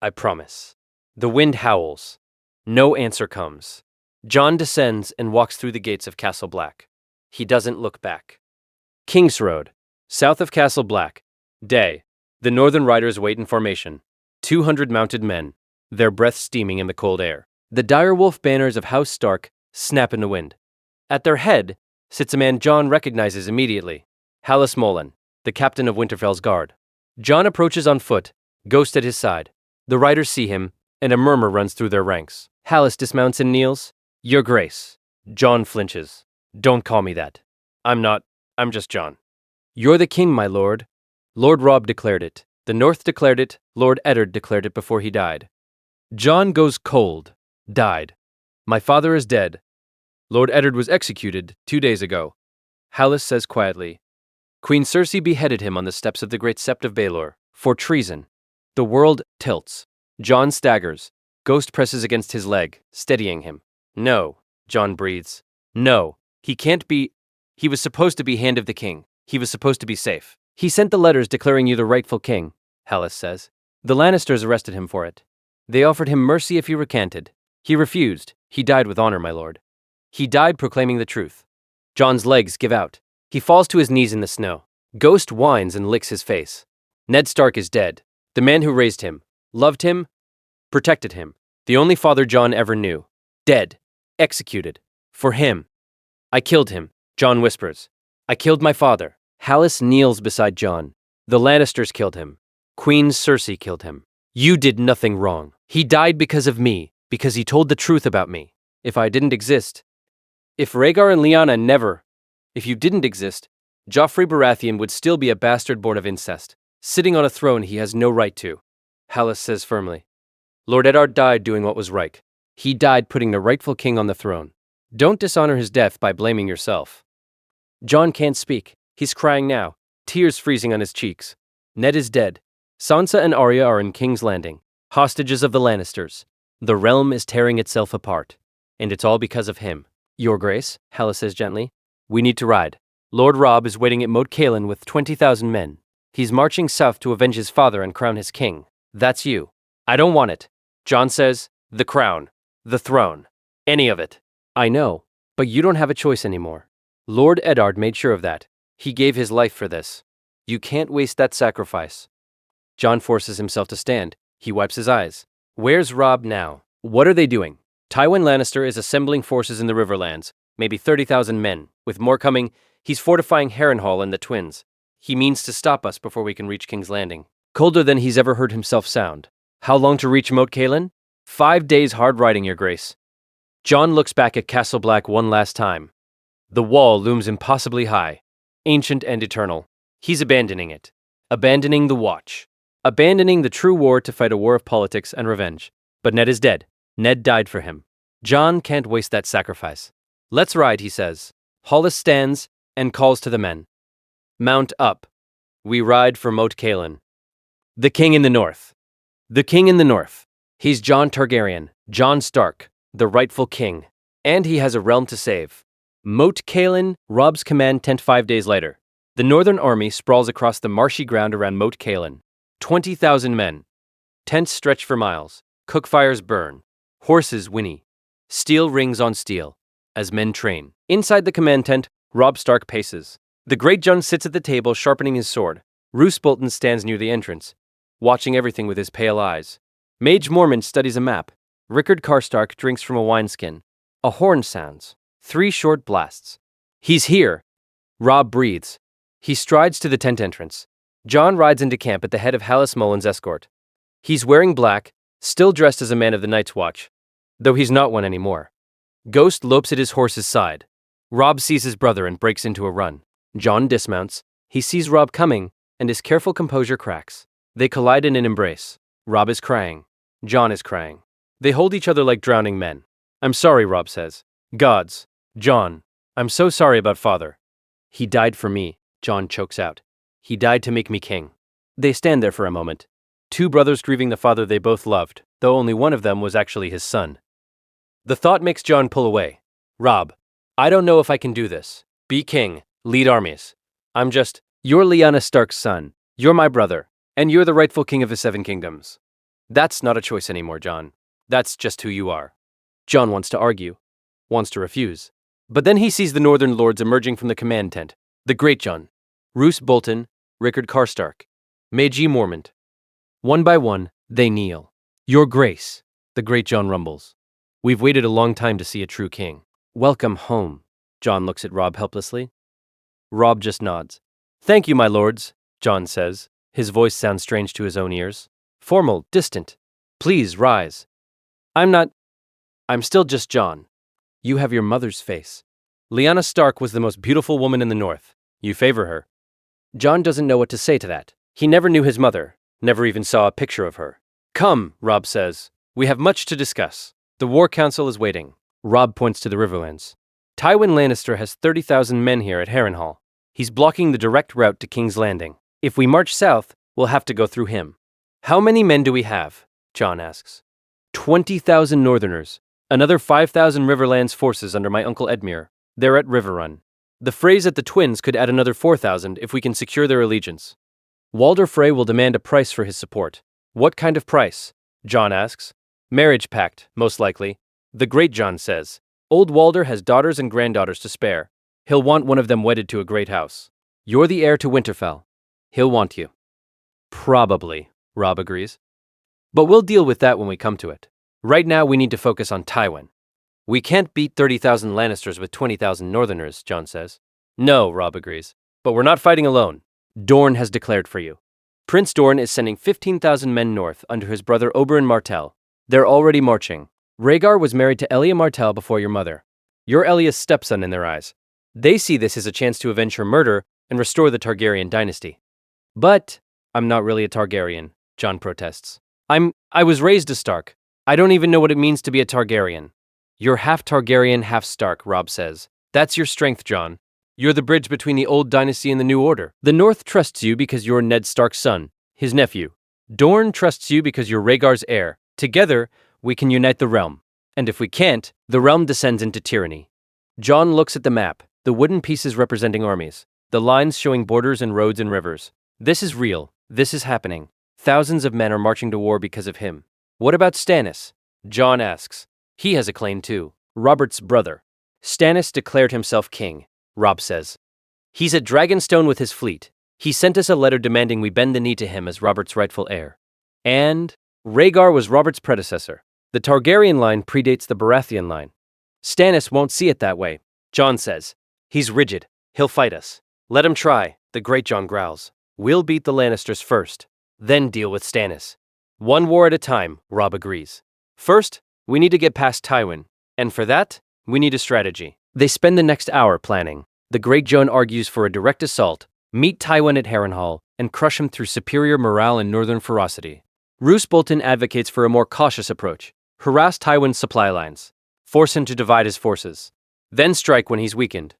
I promise. The wind howls. No answer comes. Jon descends and walks through the gates of Castle Black. He doesn't look back. King's Road, south of Castle Black. Day. The Northern Riders wait in formation. 200 mounted men, their breath steaming in the cold air. The direwolf banners of House Stark snap in the wind. At their head sits a man Jon recognizes immediately, Hallis Mollin, the captain of Winterfell's guard. Jon approaches on foot, Ghost at his side. The riders see him, and a murmur runs through their ranks. Hallis dismounts and kneels. Your Grace. Jon flinches. Don't call me that. I'm just Jon. You're the king, my lord. Lord Robb declared it. The North declared it. Lord Eddard declared it before he died. Jon goes cold. Died. My father is dead. Lord Eddard was executed 2 days ago. Hallis says quietly. Queen Cersei beheaded him on the steps of the Great Sept of Baelor for treason. The world tilts. Jon staggers. Ghost presses against his leg, steadying him. No, Jon breathes. No, he can't be. He was supposed to be Hand of the King. He was supposed to be safe. He sent the letters declaring you the rightful king, Hallis says. The Lannisters arrested him for it. They offered him mercy if he recanted. He refused. He died with honor, my lord. He died proclaiming the truth. Jon's legs give out. He falls to his knees in the snow. Ghost whines and licks his face. Ned Stark is dead. The man who raised him, loved him, protected him. The only father Jon ever knew. Dead. Executed. For him. I killed him, Jon whispers. I killed my father. Hallis kneels beside Jon. The Lannisters killed him. Queen Cersei killed him. You did nothing wrong. He died because of me, because he told the truth about me. If I didn't exist, if Rhaegar and Lyanna if you didn't exist, Joffrey Baratheon would still be a bastard born of incest, sitting on a throne he has no right to. Hallis says firmly. Lord Eddard died doing what was right. He died putting the rightful king on the throne. Don't dishonor his death by blaming yourself. Jon can't speak. He's crying now, tears freezing on his cheeks. Ned is dead. Sansa and Arya are in King's Landing, hostages of the Lannisters. The realm is tearing itself apart. And it's all because of him. Your Grace, Hallis says gently, we need to ride. Lord Robb is waiting at Moat Cailin with 20,000 men. He's marching south to avenge his father and crown his king. That's you. I don't want it. Jon says, the crown, the throne, any of it. I know, but you don't have a choice anymore. Lord Eddard made sure of that. He gave his life for this. You can't waste that sacrifice. Jon forces himself to stand. He wipes his eyes. Where's Robb now? What are they doing? Tywin Lannister is assembling forces in the Riverlands, maybe 30,000 men. With more coming, he's fortifying Harrenhal and the Twins. He means to stop us before we can reach King's Landing. Colder than he's ever heard himself sound. How long to reach Moat Cailin? 5 days hard riding, Your Grace. Jon looks back at Castle Black one last time. The wall looms impossibly high, ancient and eternal. He's abandoning it. Abandoning the Watch. Abandoning the true war to fight a war of politics and revenge. But Ned is dead. Ned died for him. Jon can't waste that sacrifice. Let's ride, he says. Hallis stands and calls to the men. Mount up. We ride for Moat Cailin. The king in the north. The king in the north. He's Jon Targaryen, Jon Stark, the rightful king. And he has a realm to save. Moat Cailin, Robb's command tent 5 days later. The northern army sprawls across the marshy ground around Moat Cailin. 20,000 men. Tents stretch for miles. Cookfires burn. Horses whinny. Steel rings on steel, as men train. Inside the command tent, Robb Stark paces. The great Jon sits at the table sharpening his sword. Roose Bolton stands near the entrance, watching everything with his pale eyes. Mage Mormont studies a map. Rickard Karstark drinks from a wineskin. A horn sounds. 3 short blasts. He's here. Robb breathes. He strides to the tent entrance. Jon rides into camp at the head of Hallis Mollin's escort. He's wearing black, still dressed as a man of the Night's Watch, though he's not one anymore. Ghost lopes at his horse's side. Robb sees his brother and breaks into a run. Jon dismounts. He sees Robb coming, and his careful composure cracks. They collide in an embrace. Robb is crying. Jon is crying. They hold each other like drowning men. I'm sorry, Robb says. Gods. Jon. I'm so sorry about father. He died for me, Jon chokes out. He died to make me king. They stand there for a moment. 2 brothers grieving the father they both loved, though only one of them was actually his son. The thought makes Jon pull away. Robb, I don't know if I can do this. Be king, lead armies. You're Lyanna Stark's son. You're my brother. And you're the rightful king of the Seven Kingdoms. That's not a choice anymore, Jon. That's just who you are. Jon wants to argue, wants to refuse. But then he sees the Northern Lords emerging from the command tent. The Great Jon, Roose Bolton, Rickard Karstark, Maegee Mormont. One by one, they kneel. Your Grace, the Great Jon rumbles. We've waited a long time to see a true king. Welcome home. Jon looks at Robb helplessly. Robb just nods. Thank you, my lords, Jon says. His voice sounds strange to his own ears. Formal, distant. Please rise. I'm still just Jon. You have your mother's face. Lyanna Stark was the most beautiful woman in the North. You favor her. Jon doesn't know what to say to that. He never knew his mother, never even saw a picture of her. Come, Robb says. We have much to discuss. The War Council is waiting. Robb points to the Riverlands. Tywin Lannister has 30,000 men here at Harrenhal. He's blocking the direct route to King's Landing. If we march south, we'll have to go through him. How many men do we have? Jon asks. 20,000 Northerners. Another 5,000 Riverlands forces under my uncle Edmure. They're at Riverrun. The Freys at the Twins could add another 4,000 if we can secure their allegiance. Walder Frey will demand a price for his support. What kind of price? Jon asks. Marriage pact, most likely. The Great Jon says. Old Walder has daughters and granddaughters to spare. He'll want one of them wedded to a great house. You're the heir to Winterfell. He'll want you. Probably, Robb agrees. But we'll deal with that when we come to it. Right now we need to focus on Tywin. We can't beat 30,000 Lannisters with 20,000 Northerners, Jon says. No, Robb agrees. But we're not fighting alone. Dorne has declared for you. Prince Dorne is sending 15,000 men north under his brother Oberyn Martell. They're already marching. Rhaegar was married to Elia Martell before your mother. You're Elia's stepson in their eyes. They see this as a chance to avenge her murder and restore the Targaryen dynasty. But I'm not really a Targaryen, Jon protests. I was raised a Stark. I don't even know what it means to be a Targaryen. You're half Targaryen, half Stark, Robb says. That's your strength, Jon. You're the bridge between the old dynasty and the new order. The North trusts you because you're Ned Stark's son, his nephew. Dorne trusts you because you're Rhaegar's heir. Together, we can unite the realm. And if we can't, the realm descends into tyranny. Jon looks at the map, the wooden pieces representing armies, the lines showing borders and roads and rivers. This is real. This is happening. Thousands of men are marching to war because of him. What about Stannis? Jon asks. He has a claim too. Robert's brother. Stannis declared himself king, Robb says. He's at Dragonstone with his fleet. He sent us a letter demanding we bend the knee to him as Robert's rightful heir. And Rhaegar was Robert's predecessor. The Targaryen line predates the Baratheon line. Stannis won't see it that way, Jon says. He's rigid. He'll fight us. Let him try, the Great Jon growls. We'll beat the Lannisters first, then deal with Stannis. One war at a time, Robb agrees. First, we need to get past Tywin, and for that, we need a strategy. They spend the next hour planning. The Great Jon argues for a direct assault, meet Tywin at Harrenhal, and crush him through superior morale and northern ferocity. Roose Bolton advocates for a more cautious approach. Harass Tywin's supply lines. Force him to divide his forces. Then strike when he's weakened.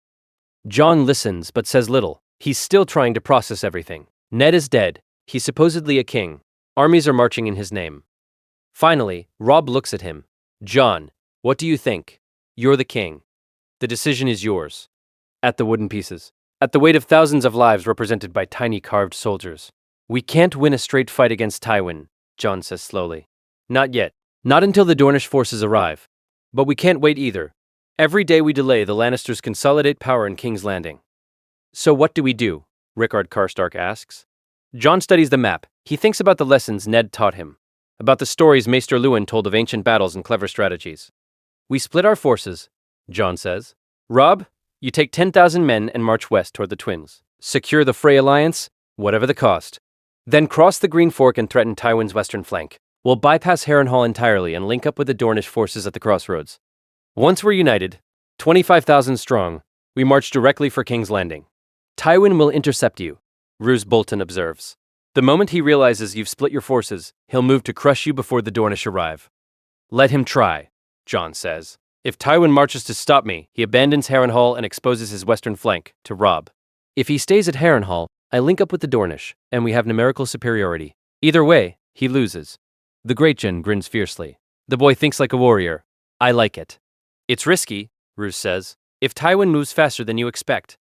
Jon listens but says little. He's still trying to process everything. Ned is dead. He's supposedly a king. Armies are marching in his name. Finally, Robb looks at him. Jon, what do you think? You're the king. The decision is yours. At the wooden pieces. At the weight of thousands of lives represented by tiny carved soldiers. We can't win a straight fight against Tywin, Jon says slowly. Not yet. Not until the Dornish forces arrive. But we can't wait either. Every day we delay, the Lannisters consolidate power in King's Landing. So what do we do? Rickard Karstark asks. Jon studies the map. He thinks about the lessons Ned taught him. About the stories Maester Luwin told of ancient battles and clever strategies. We split our forces, Jon says. Robb, you take 10,000 men and march west toward the Twins. Secure the Frey alliance, whatever the cost. Then cross the Green Fork and threaten Tywin's western flank. We'll bypass Harrenhal entirely and link up with the Dornish forces at the crossroads. Once we're united, 25,000 strong, we march directly for King's Landing. Tywin will intercept you, Roose Bolton observes. The moment he realizes you've split your forces, he'll move to crush you before the Dornish arrive. Let him try, Jon says. If Tywin marches to stop me, he abandons Harrenhal and exposes his western flank to Robb. If he stays at Harrenhal, I link up with the Dornish, and we have numerical superiority. Either way, he loses. The Great Jon grins fiercely. The boy thinks like a warrior. I like it. It's risky, Roose says, if Tywin moves faster than you expect.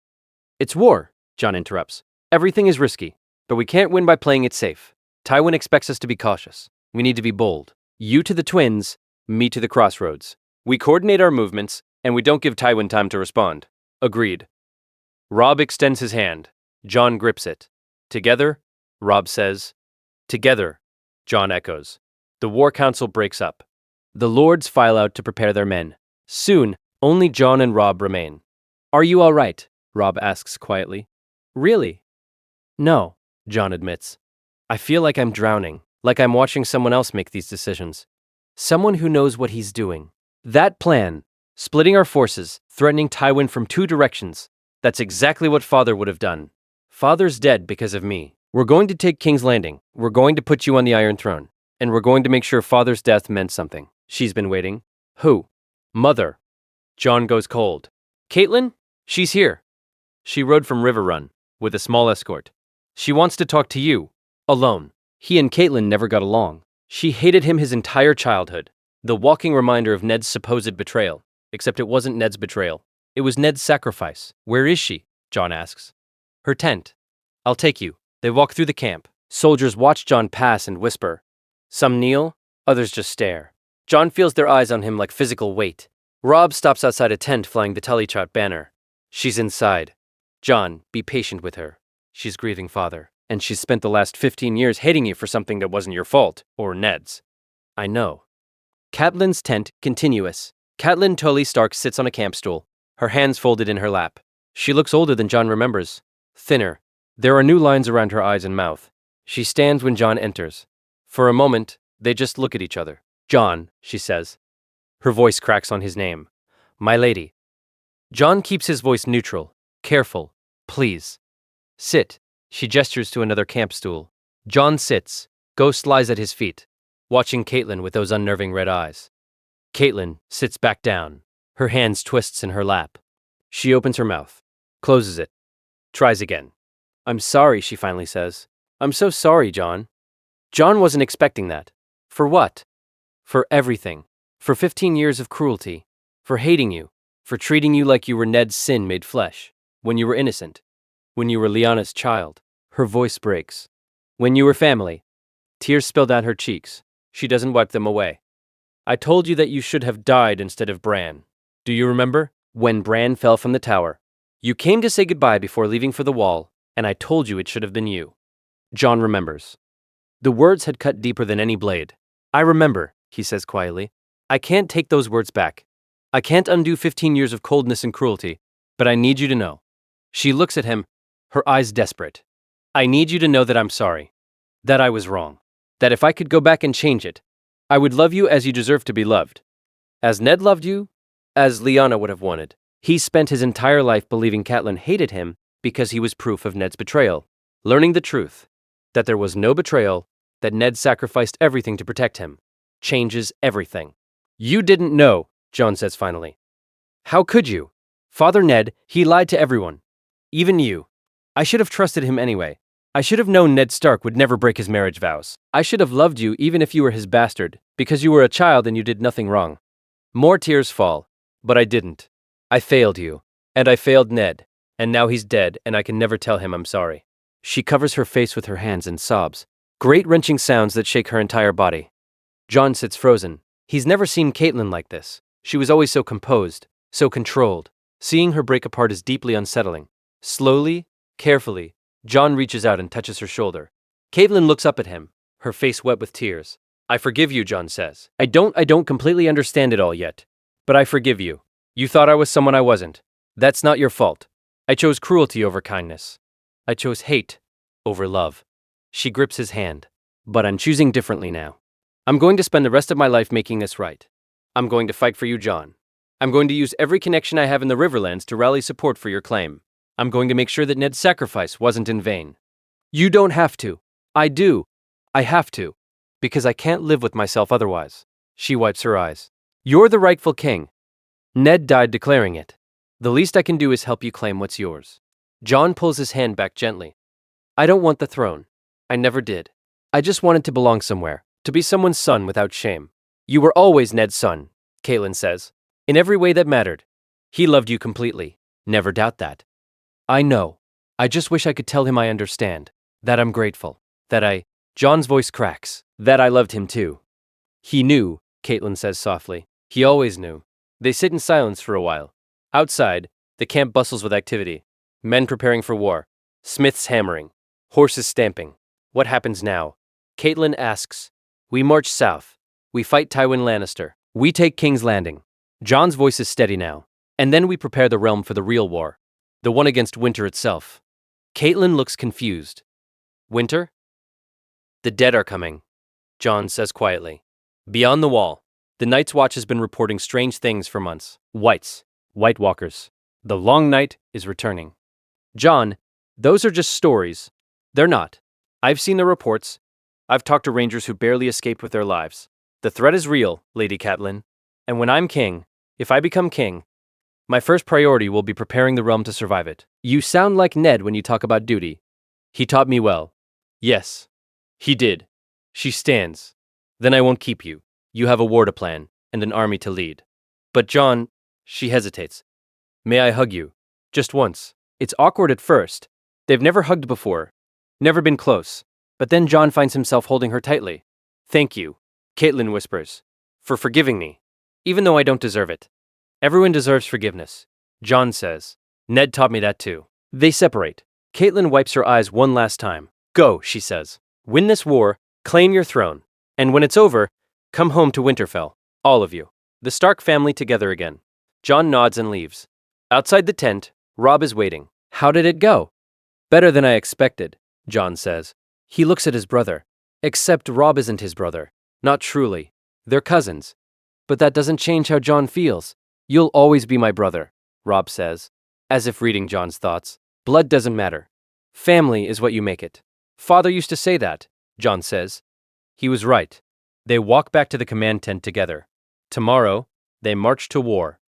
It's war, Jon interrupts. Everything is risky, but we can't win by playing it safe. Tywin expects us to be cautious. We need to be bold. You to the twins, me to the crossroads. We coordinate our movements, and we don't give Tywin time to respond. Agreed. Robb extends his hand. Jon grips it. Together, Robb says. Together, Jon echoes. The war council breaks up. The lords file out to prepare their men. Soon, only Jon and Robb remain. Are you all right? Robb asks quietly. Really? No, Jon admits. I feel like I'm drowning, like I'm watching someone else make these decisions. Someone who knows what he's doing. That plan, splitting our forces, threatening Tywin from two directions, that's exactly what Father would have done. Father's dead because of me. We're going to take King's Landing. We're going to put you on the Iron Throne. And we're going to make sure Father's death meant something. She's been waiting. Who? Mother. Jon goes cold. Catelyn? She's here. She rode from River Run, with a small escort. She wants to talk to you. Alone. He and Catelyn never got along. She hated him his entire childhood. The walking reminder of Ned's supposed betrayal. Except it wasn't Ned's betrayal. It was Ned's sacrifice. Where is she? Jon asks. Her tent. I'll take you. They walk through the camp. Soldiers watch Jon pass and whisper. Some kneel, others just stare. Jon feels their eyes on him like physical weight. Robb stops outside a tent flying the Tullychat banner. She's inside. Jon, be patient with her. She's grieving Father, and she's spent the last 15 years hating you for something that wasn't your fault, or Ned's. I know. Catelyn's tent, continuous. Catelyn Tully Stark sits on a camp stool, her hands folded in her lap. She looks older than Jon remembers. Thinner. There are new lines around her eyes and mouth. She stands when Jon enters. For a moment, they just look at each other. Jon, she says. Her voice cracks on his name. My lady. Jon keeps his voice neutral, careful. Please. Sit. She gestures to another camp stool. Jon sits. Ghost lies at his feet, watching Catelyn with those unnerving red eyes. Catelyn sits back down. Her hands twists in her lap. She opens her mouth, closes it, tries again. I'm sorry, she finally says. I'm so sorry, Jon. Jon wasn't expecting that. For what? For everything. For 15 years of cruelty. For hating you. For treating you like you were Ned's sin made flesh. When you were innocent. When you were Lyanna's child. Her voice breaks. When you were family. Tears spill down her cheeks. She doesn't wipe them away. I told you that you should have died instead of Bran. Do you remember? When Bran fell from the tower. You came to say goodbye before leaving for the wall, and I told you it should have been you. Jon remembers. The words had cut deeper than any blade. I remember, he says quietly. I can't take those words back. I can't undo 15 years of coldness and cruelty, but I need you to know. She looks at him, her eyes desperate. I need you to know that I'm sorry. That I was wrong. That if I could go back and change it, I would love you as you deserve to be loved. As Ned loved you, as Lyanna would have wanted. He spent his entire life believing Catelyn hated him because he was proof of Ned's betrayal. Learning the truth, that there was no betrayal, that Ned sacrificed everything to protect him, changes everything. You didn't know, Jon says finally. How could you? Father Ned, he lied to everyone. Even you. I should have trusted him anyway. I should have known Ned Stark would never break his marriage vows. I should have loved you even if you were his bastard, because you were a child and you did nothing wrong. More tears fall, but I didn't. I failed you, and I failed Ned, and now he's dead and I can never tell him I'm sorry. She covers her face with her hands and sobs. Great wrenching sounds that shake her entire body. Jon sits frozen. He's never seen Catelyn like this. She was always so composed, so controlled. Seeing her break apart is deeply unsettling. Slowly, carefully, Jon reaches out and touches her shoulder. Catelyn looks up at him, her face wet with tears. I forgive you, Jon says. I don't completely understand it all yet. But I forgive you. You thought I was someone I wasn't. That's not your fault. I chose cruelty over kindness. I chose hate over love. She grips his hand. But I'm choosing differently now. I'm going to spend the rest of my life making this right. I'm going to fight for you, Jon. I'm going to use every connection I have in the Riverlands to rally support for your claim. I'm going to make sure that Ned's sacrifice wasn't in vain. You don't have to. I do. I have to. Because I can't live with myself otherwise. She wipes her eyes. You're the rightful king. Ned died declaring it. The least I can do is help you claim what's yours. Jon pulls his hand back gently. I don't want the throne. I never did. I just wanted to belong somewhere, to be someone's son without shame. You were always Ned's son, Catelyn says. In every way that mattered. He loved you completely. Never doubt that. I know. I just wish I could tell him I understand. That I'm grateful. That I Jon's voice cracks. That I loved him too. He knew, Catelyn says softly. He always knew. They sit in silence for a while. Outside, the camp bustles with activity. Men preparing for war. Smiths hammering. Horses stamping. What happens now? Catelyn asks. We march south. We fight Tywin Lannister. We take King's Landing. Jon's voice is steady now. And then we prepare the realm for the real war. The one against winter itself. Catelyn looks confused. Winter? The dead are coming, Jon says quietly. Beyond the wall, the Night's Watch has been reporting strange things for months. White Walkers. The long night is returning. Jon, those are just stories. They're not. I've seen the reports. I've talked to rangers who barely escaped with their lives. The threat is real, Lady Catelyn. And when I'm king, if I become king, my first priority will be preparing the realm to survive it. You sound like Ned when you talk about duty. He taught me well. Yes, he did. She stands. Then I won't keep you. You have a war to plan and an army to lead. But Jon, she hesitates. May I hug you? Just once. It's awkward at first. They've never hugged before. Never been close. But then Jon finds himself holding her tightly. Thank you, Catelyn whispers, for forgiving me, even though I don't deserve it. Everyone deserves forgiveness, Jon says. Ned taught me that too. They separate. Catelyn wipes her eyes one last time. Go, she says. Win this war, claim your throne, and when it's over, come home to Winterfell, all of you. The Stark family together again. Jon nods and leaves. Outside the tent, Robb is waiting. How did it go? Better than I expected, Jon says. He looks at his brother. Except Robb isn't his brother. Not truly. They're cousins. But that doesn't change how Jon feels. You'll always be my brother, Robb says, as if reading Jon's thoughts. Blood doesn't matter. Family is what you make it. Father used to say that, Jon says. He was right. They walk back to the command tent together. Tomorrow, they march to war.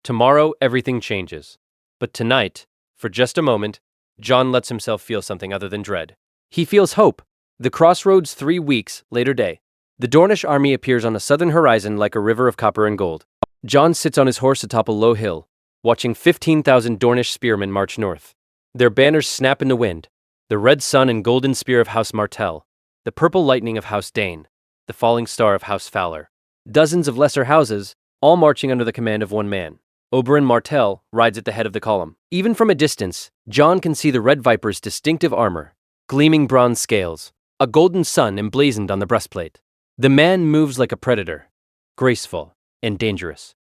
Tomorrow, everything changes. But tonight, for just a moment, Jon lets himself feel something other than dread. He feels hope. The crossroads 3 weeks, later day. The Dornish army appears on the southern horizon like a river of copper and gold. Jon sits on his horse atop a low hill, watching 15,000 Dornish spearmen march north. Their banners snap in the wind. The red sun and golden spear of House Martell. The purple lightning of House Dane. The falling star of House Fowler. Dozens of lesser houses, all marching under the command of one man. Oberyn Martell rides at the head of the column. Even from a distance, Jon can see the Red Viper's distinctive armor, gleaming bronze scales, a golden sun emblazoned on the breastplate. The man moves like a predator, graceful and dangerous.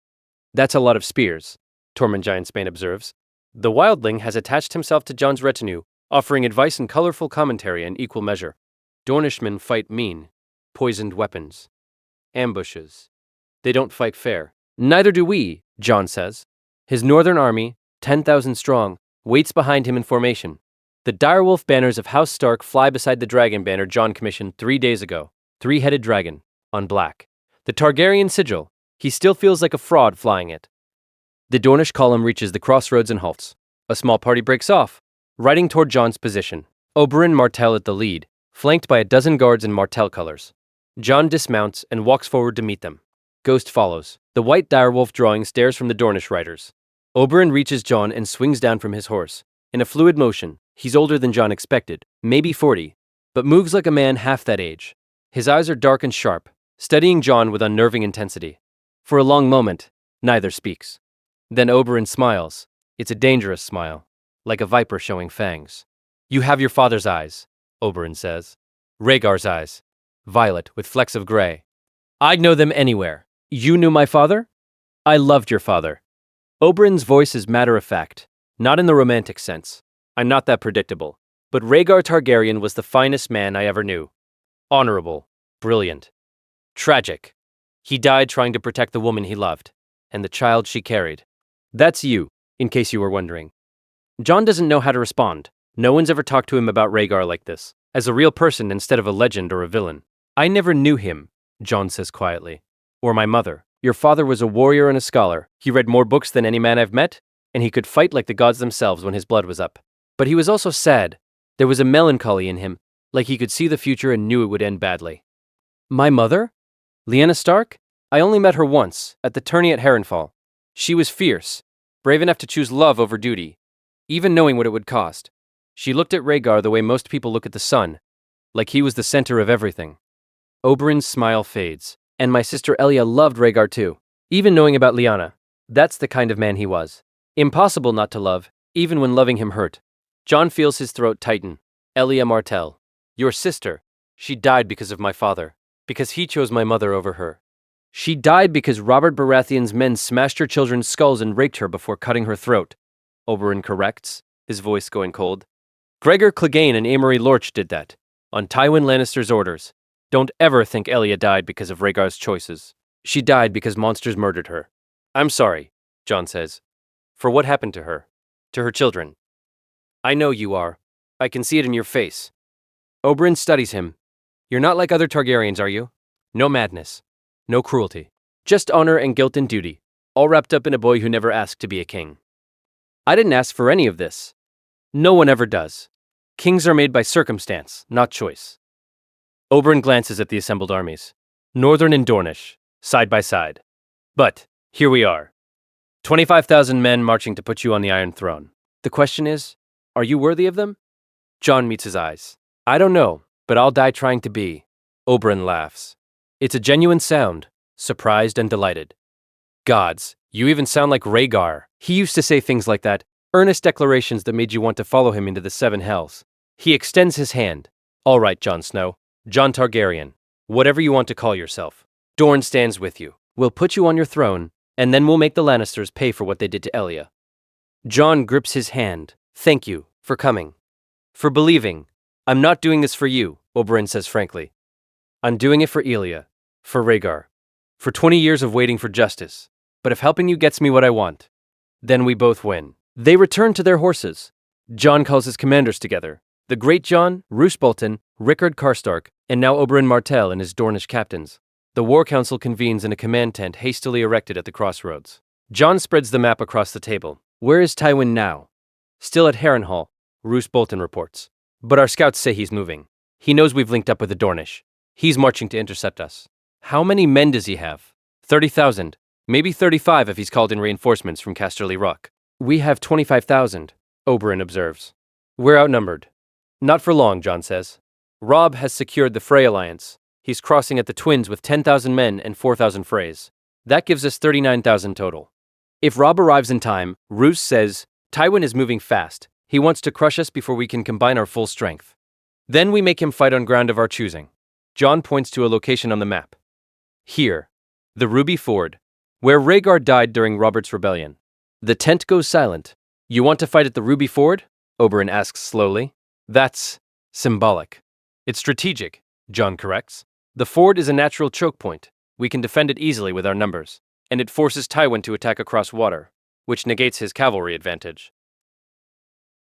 That's a lot of spears, Tormund Giantsbane observes. The wildling has attached himself to Jon's retinue, offering advice and colorful commentary in equal measure. Dornishmen fight mean, poisoned weapons, ambushes. They don't fight fair. Neither do we, Jon says. His northern army, 10,000 strong, waits behind him in formation. The direwolf banners of House Stark fly beside the dragon banner Jon commissioned 3 days ago. 3-headed dragon, on black. The Targaryen sigil. He still feels like a fraud flying it. The Dornish column reaches the crossroads and halts. A small party breaks off, riding toward Jon's position. Oberyn Martell at the lead, flanked by a dozen guards in Martell colors. Jon dismounts and walks forward to meet them. Ghost follows. The white direwolf drawing stares from the Dornish riders. Oberyn reaches Jon and swings down from his horse. In a fluid motion, he's older than Jon expected, maybe 40, but moves like a man half that age. His eyes are dark and sharp, studying Jon with unnerving intensity. For a long moment, neither speaks. Then Oberyn smiles. It's a dangerous smile, like a viper showing fangs. You have your father's eyes, Oberyn says. Rhaegar's eyes, violet with flecks of gray. I'd know them anywhere. You knew my father? I loved your father. Oberyn's voice is matter-of-fact, not in the romantic sense. I'm not that predictable. But Rhaegar Targaryen was the finest man I ever knew. Honorable, brilliant, tragic. He died trying to protect the woman he loved, and the child she carried. That's you, in case you were wondering. Jon doesn't know how to respond. No one's ever talked to him about Rhaegar like this, as a real person instead of a legend or a villain. I never knew him, Jon says quietly. Or my mother. Your father was a warrior and a scholar. He read more books than any man I've met, and he could fight like the gods themselves when his blood was up. But he was also sad. There was a melancholy in him, like he could see the future and knew it would end badly. My mother? Lyanna Stark? I only met her once, at the tourney at Harrenhal. She was fierce, brave enough to choose love over duty, even knowing what it would cost. She looked at Rhaegar the way most people look at the sun, like he was the center of everything. Oberyn's smile fades. And my sister Elia loved Rhaegar too, even knowing about Lyanna. That's the kind of man he was. Impossible not to love, even when loving him hurt. Jon feels his throat tighten. Elia Martell. Your sister. She died because of my father. Because he chose my mother over her. She died because Robert Baratheon's men smashed her children's skulls and raped her before cutting her throat. Oberyn corrects, his voice going cold. Gregor Clegane and Amory Lorch did that, on Tywin Lannister's orders. Don't ever think Elia died because of Rhaegar's choices. She died because monsters murdered her. I'm sorry, Jon says, for what happened to her, to her children. I know you are. I can see it in your face. Oberyn studies him. You're not like other Targaryens, are you? No madness. No cruelty. Just honor and guilt and duty, all wrapped up in a boy who never asked to be a king. I didn't ask for any of this. No one ever does. Kings are made by circumstance, not choice. Oberyn glances at the assembled armies, Northern and Dornish, side by side. But here we are. 25,000 men marching to put you on the Iron Throne. The question is, are you worthy of them? Jon meets his eyes. I don't know, but I'll die trying to be. Oberyn laughs. It's a genuine sound, surprised and delighted. Gods, you even sound like Rhaegar. He used to say things like that, earnest declarations that made you want to follow him into the seven hells. He extends his hand. All right, Jon Snow. Jon Targaryen. Whatever you want to call yourself. Dorne stands with you. We'll put you on your throne, and then we'll make the Lannisters pay for what they did to Elia. Jon grips his hand. Thank you for coming. For believing. I'm not doing this for you, Oberyn says frankly. I'm doing it for Elia. For Rhaegar. For 20 years of waiting for justice. But if helping you gets me what I want, then we both win. They return to their horses. Jon calls his commanders together. The Great Jon, Roose Bolton, Rickard Karstark, and now Oberyn Martell and his Dornish captains. The War Council convenes in a command tent hastily erected at the crossroads. Jon spreads the map across the table. Where is Tywin now? Still at Harrenhal, Roose Bolton reports. But our scouts say he's moving. He knows we've linked up with the Dornish. He's marching to intercept us. How many men does he have? 30,000. Maybe 35 if he's called in reinforcements from Casterly Rock. We have 25,000, Oberyn observes. We're outnumbered. Not for long, Jon says. Robb has secured the Frey alliance. He's crossing at the Twins with 10,000 men and 4,000 Freys. That gives us 39,000 total. If Robb arrives in time, Roose says, Tywin is moving fast. He wants to crush us before we can combine our full strength. Then we make him fight on ground of our choosing. Jon points to a location on the map. Here, the Ruby Ford, where Rhaegar died during Robert's rebellion. The tent goes silent. You want to fight at the Ruby Ford? Oberyn asks slowly. That's symbolic. It's strategic, Jon corrects. The ford is a natural choke point. We can defend it easily with our numbers, and it forces Tywin to attack across water, which negates his cavalry advantage.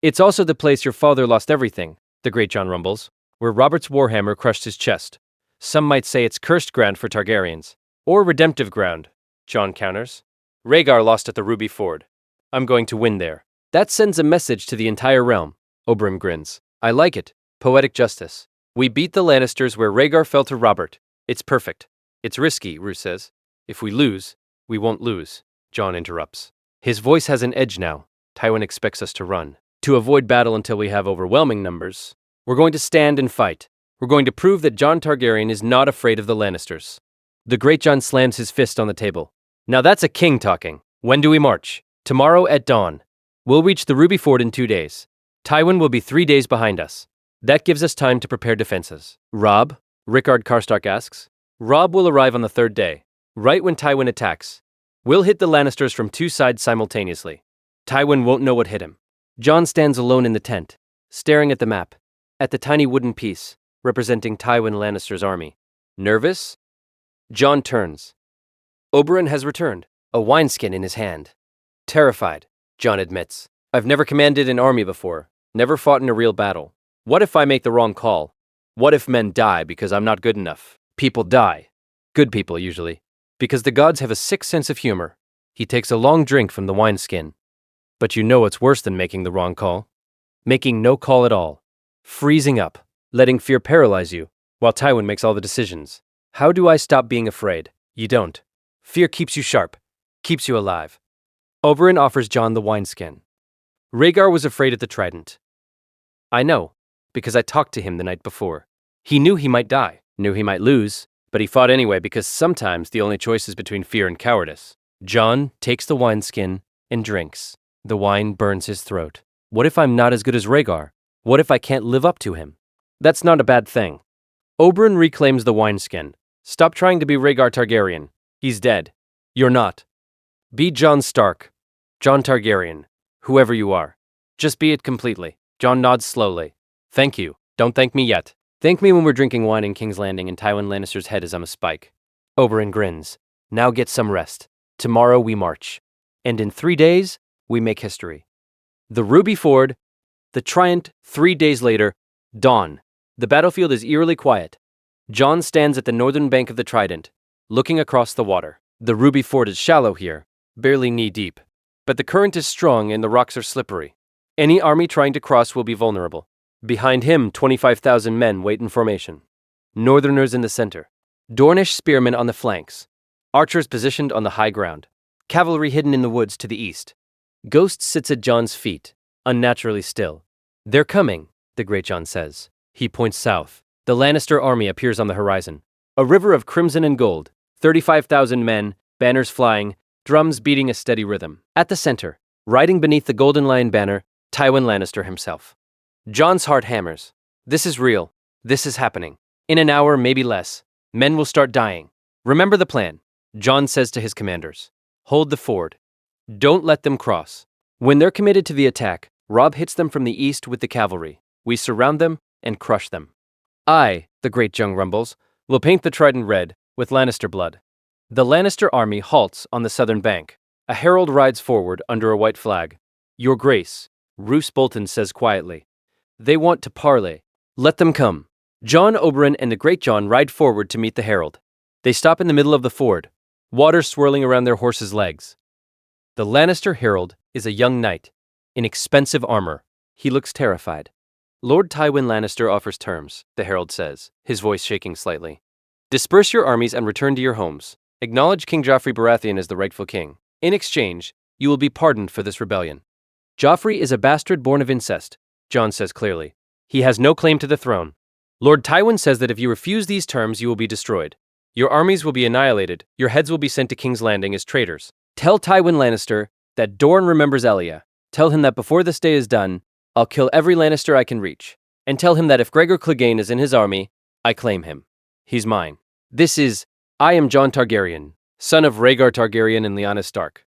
It's also the place your father lost everything, the Great Jon rumbles, where Robert's warhammer crushed his chest. Some might say it's cursed ground for Targaryens, or redemptive ground, Jon counters. Rhaegar lost at the Ruby Ford. I'm going to win there. That sends a message to the entire realm. Oberyn grins. I like it. Poetic justice. We beat the Lannisters where Rhaegar fell to Robert. It's perfect. It's risky, Roose says. If we lose, we won't lose, Jon interrupts. His voice has an edge now. Tywin expects us to run. To avoid battle until we have overwhelming numbers. We're going to stand and fight. We're going to prove that Jon Targaryen is not afraid of the Lannisters. The Great Jon slams his fist on the table. Now that's a king talking. When do we march? Tomorrow at dawn. We'll reach the Ruby Ford in 2 days. Tywin will be 3 days behind us. That gives us time to prepare defenses. Robb? Rickard Karstark asks. Robb will arrive on the 3rd day, right when Tywin attacks. We'll hit the Lannisters from 2 sides simultaneously. Tywin won't know what hit him. Jon stands alone in the tent, staring at the map, at the tiny wooden piece, representing Tywin Lannister's army. Nervous? Jon turns. Oberyn has returned, a wineskin in his hand. Terrified, Jon admits. I've never commanded an army before, never fought in a real battle. What if I make the wrong call? What if men die because I'm not good enough? People die. Good people, usually. Because the gods have a sick sense of humor. He takes a long drink from the wineskin. But you know what's worse than making the wrong call? Making no call at all. Freezing up. Letting fear paralyze you, while Tywin makes all the decisions. How do I stop being afraid? You don't. Fear keeps you sharp. Keeps you alive. Oberyn offers Jon the wineskin. Rhaegar was afraid at the trident. I know, because I talked to him the night before. He knew he might die, knew he might lose, but he fought anyway because sometimes the only choice is between fear and cowardice. Jon takes the wineskin and drinks. The wine burns his throat. What if I'm not as good as Rhaegar? What if I can't live up to him? That's not a bad thing. Oberyn reclaims the wineskin. Stop trying to be Rhaegar Targaryen. He's dead. You're not. Be Jon Stark. Jon Targaryen. Whoever you are. Just be it completely. Jon nods slowly. Thank you. Don't thank me yet. Thank me when we're drinking wine in King's Landing and Tywin Lannister's head is on a spike. Oberyn grins. Now get some rest. Tomorrow we march. And in 3 days, we make history. The Ruby Ford, the Trident, 3 days later, dawn. The battlefield is eerily quiet. Jon stands at the northern bank of the Trident, looking across the water. The Ruby Ford is shallow here, barely knee-deep. But the current is strong and the rocks are slippery. Any army trying to cross will be vulnerable. Behind him, 25,000 men wait in formation. Northerners in the center. Dornish spearmen on the flanks. Archers positioned on the high ground. Cavalry hidden in the woods to the east. Ghost sits at Jon's feet, unnaturally still. They're coming, the Great Jon says. He points south. The Lannister army appears on the horizon. A river of crimson and gold. 35,000 men, banners flying, drums beating a steady rhythm. At the center, riding beneath the Golden Lion banner, Tywin Lannister himself. Jon's heart hammers. This is real. This is happening. In an hour, maybe less, men will start dying. Remember the plan, Jon says to his commanders. Hold the ford. Don't let them cross. When they're committed to the attack, Robb hits them from the east with the cavalry. We surround them and crush them. I, the Great Jon rumbles, will paint the Trident red with Lannister blood. The Lannister army halts on the southern bank. A herald rides forward under a white flag. Your Grace, Roose Bolton says quietly. They want to parley. Let them come. Jon, Oberyn, and the Great Jon ride forward to meet the herald. They stop in the middle of the ford, water swirling around their horses' legs. The Lannister herald is a young knight, in expensive armor. He looks terrified. Lord Tywin Lannister offers terms, the herald says, his voice shaking slightly. Disperse your armies and return to your homes. Acknowledge King Joffrey Baratheon as the rightful king. In exchange, you will be pardoned for this rebellion. Joffrey is a bastard born of incest, Jon says clearly. He has no claim to the throne. Lord Tywin says that if you refuse these terms, you will be destroyed. Your armies will be annihilated. Your heads will be sent to King's Landing as traitors. Tell Tywin Lannister that Dorne remembers Elia. Tell him that before this day is done, I'll kill every Lannister I can reach. And tell him that if Gregor Clegane is in his army, I claim him. He's mine. I am Jon Targaryen, son of Rhaegar Targaryen and Lyanna Stark.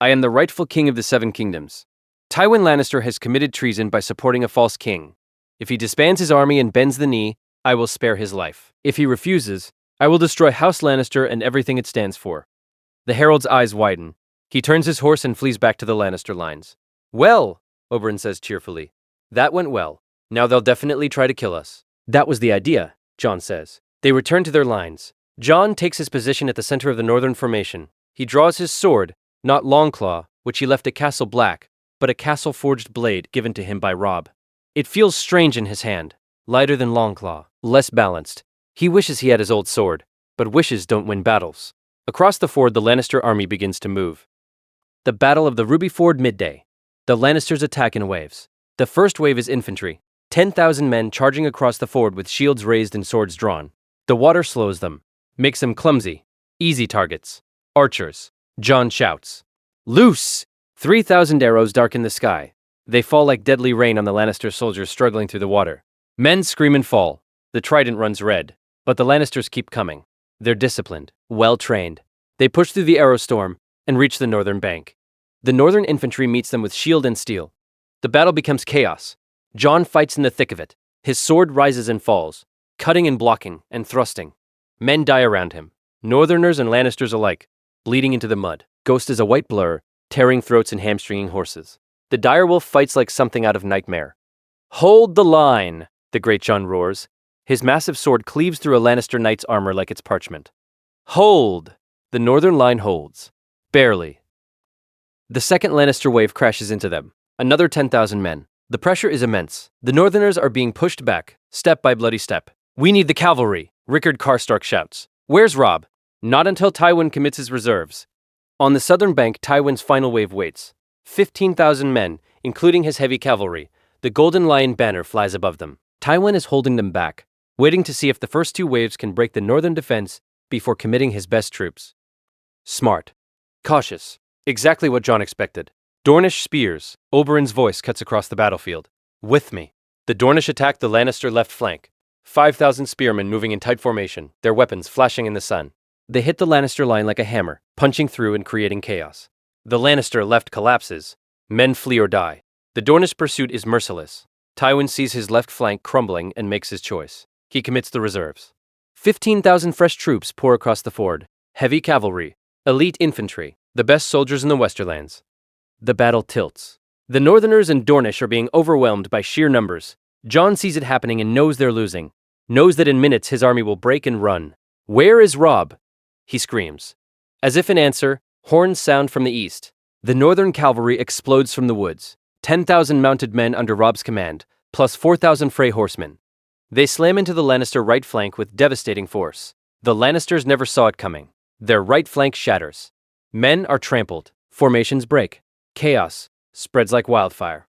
I am the rightful king of the Seven Kingdoms. Tywin Lannister has committed treason by supporting a false king. If he disbands his army and bends the knee, I will spare his life. If he refuses, I will destroy House Lannister and everything it stands for. The herald's eyes widen. He turns his horse and flees back to the Lannister lines. Well, Oberyn says cheerfully. That went well. Now they'll definitely try to kill us. That was the idea, Jon says. They return to their lines. Jon takes his position at the center of the northern formation. He draws his sword, not Longclaw, which he left at Castle Black, but a castle-forged blade given to him by Robb. It feels strange in his hand, lighter than Longclaw, less balanced. He wishes he had his old sword, but wishes don't win battles. Across the ford, the Lannister army begins to move. The Battle of the Ruby Ford midday. The Lannisters attack in waves. The first wave is infantry, 10,000 men charging across the ford with shields raised and swords drawn. The water slows them, makes them clumsy. Easy targets. Archers. Jon shouts. Loose! 3,000 arrows darken the sky. They fall like deadly rain on the Lannister soldiers struggling through the water. Men scream and fall. The Trident runs red. But the Lannisters keep coming. They're disciplined, well-trained. They push through the arrow storm and reach the northern bank. The northern infantry meets them with shield and steel. The battle becomes chaos. Jon fights in the thick of it. His sword rises and falls, cutting and blocking and thrusting. Men die around him, Northerners and Lannisters alike, bleeding into the mud. Ghost is a white blur, tearing throats and hamstringing horses. The direwolf fights like something out of nightmare. Hold the line, the Great Jon roars. His massive sword cleaves through a Lannister knight's armor like it's parchment. Hold! The northern line holds. Barely. The second Lannister wave crashes into them. Another 10,000 men. The pressure is immense. The Northerners are being pushed back, step by bloody step. We need the cavalry, Rickard Karstark shouts. Where's Robb? Not until Tywin commits his reserves. On the southern bank, Tywin's final wave waits. 15,000 men, including his heavy cavalry. The Golden Lion banner flies above them. Tywin is holding them back. waiting to see if the first two waves can break the northern defense before committing his best troops. Smart. Cautious. Exactly what Jon expected. Dornish spears. Oberyn's voice cuts across the battlefield. With me. The Dornish attacked the Lannister left flank. 5,000 spearmen moving in tight formation, their weapons flashing in the sun. They hit the Lannister line like a hammer, punching through and creating chaos. The Lannister left collapses. Men flee or die. The Dornish pursuit is merciless. Tywin sees his left flank crumbling and makes his choice. He commits the reserves. 15,000 fresh troops pour across the ford. Heavy cavalry, elite infantry, the best soldiers in the Westerlands. The battle tilts. The Northerners and Dornish are being overwhelmed by sheer numbers. Jon sees it happening and knows they're losing. Knows that in minutes his army will break and run. "Where is Robb?" he screams. As if in answer, horns sound from the east. The Northern cavalry explodes from the woods. 10,000 mounted men under Robb's command, plus 4,000 Frey horsemen. They slam into the Lannister right flank with devastating force. The Lannisters never saw it coming. Their right flank shatters. Men are trampled. Formations break. Chaos spreads like wildfire.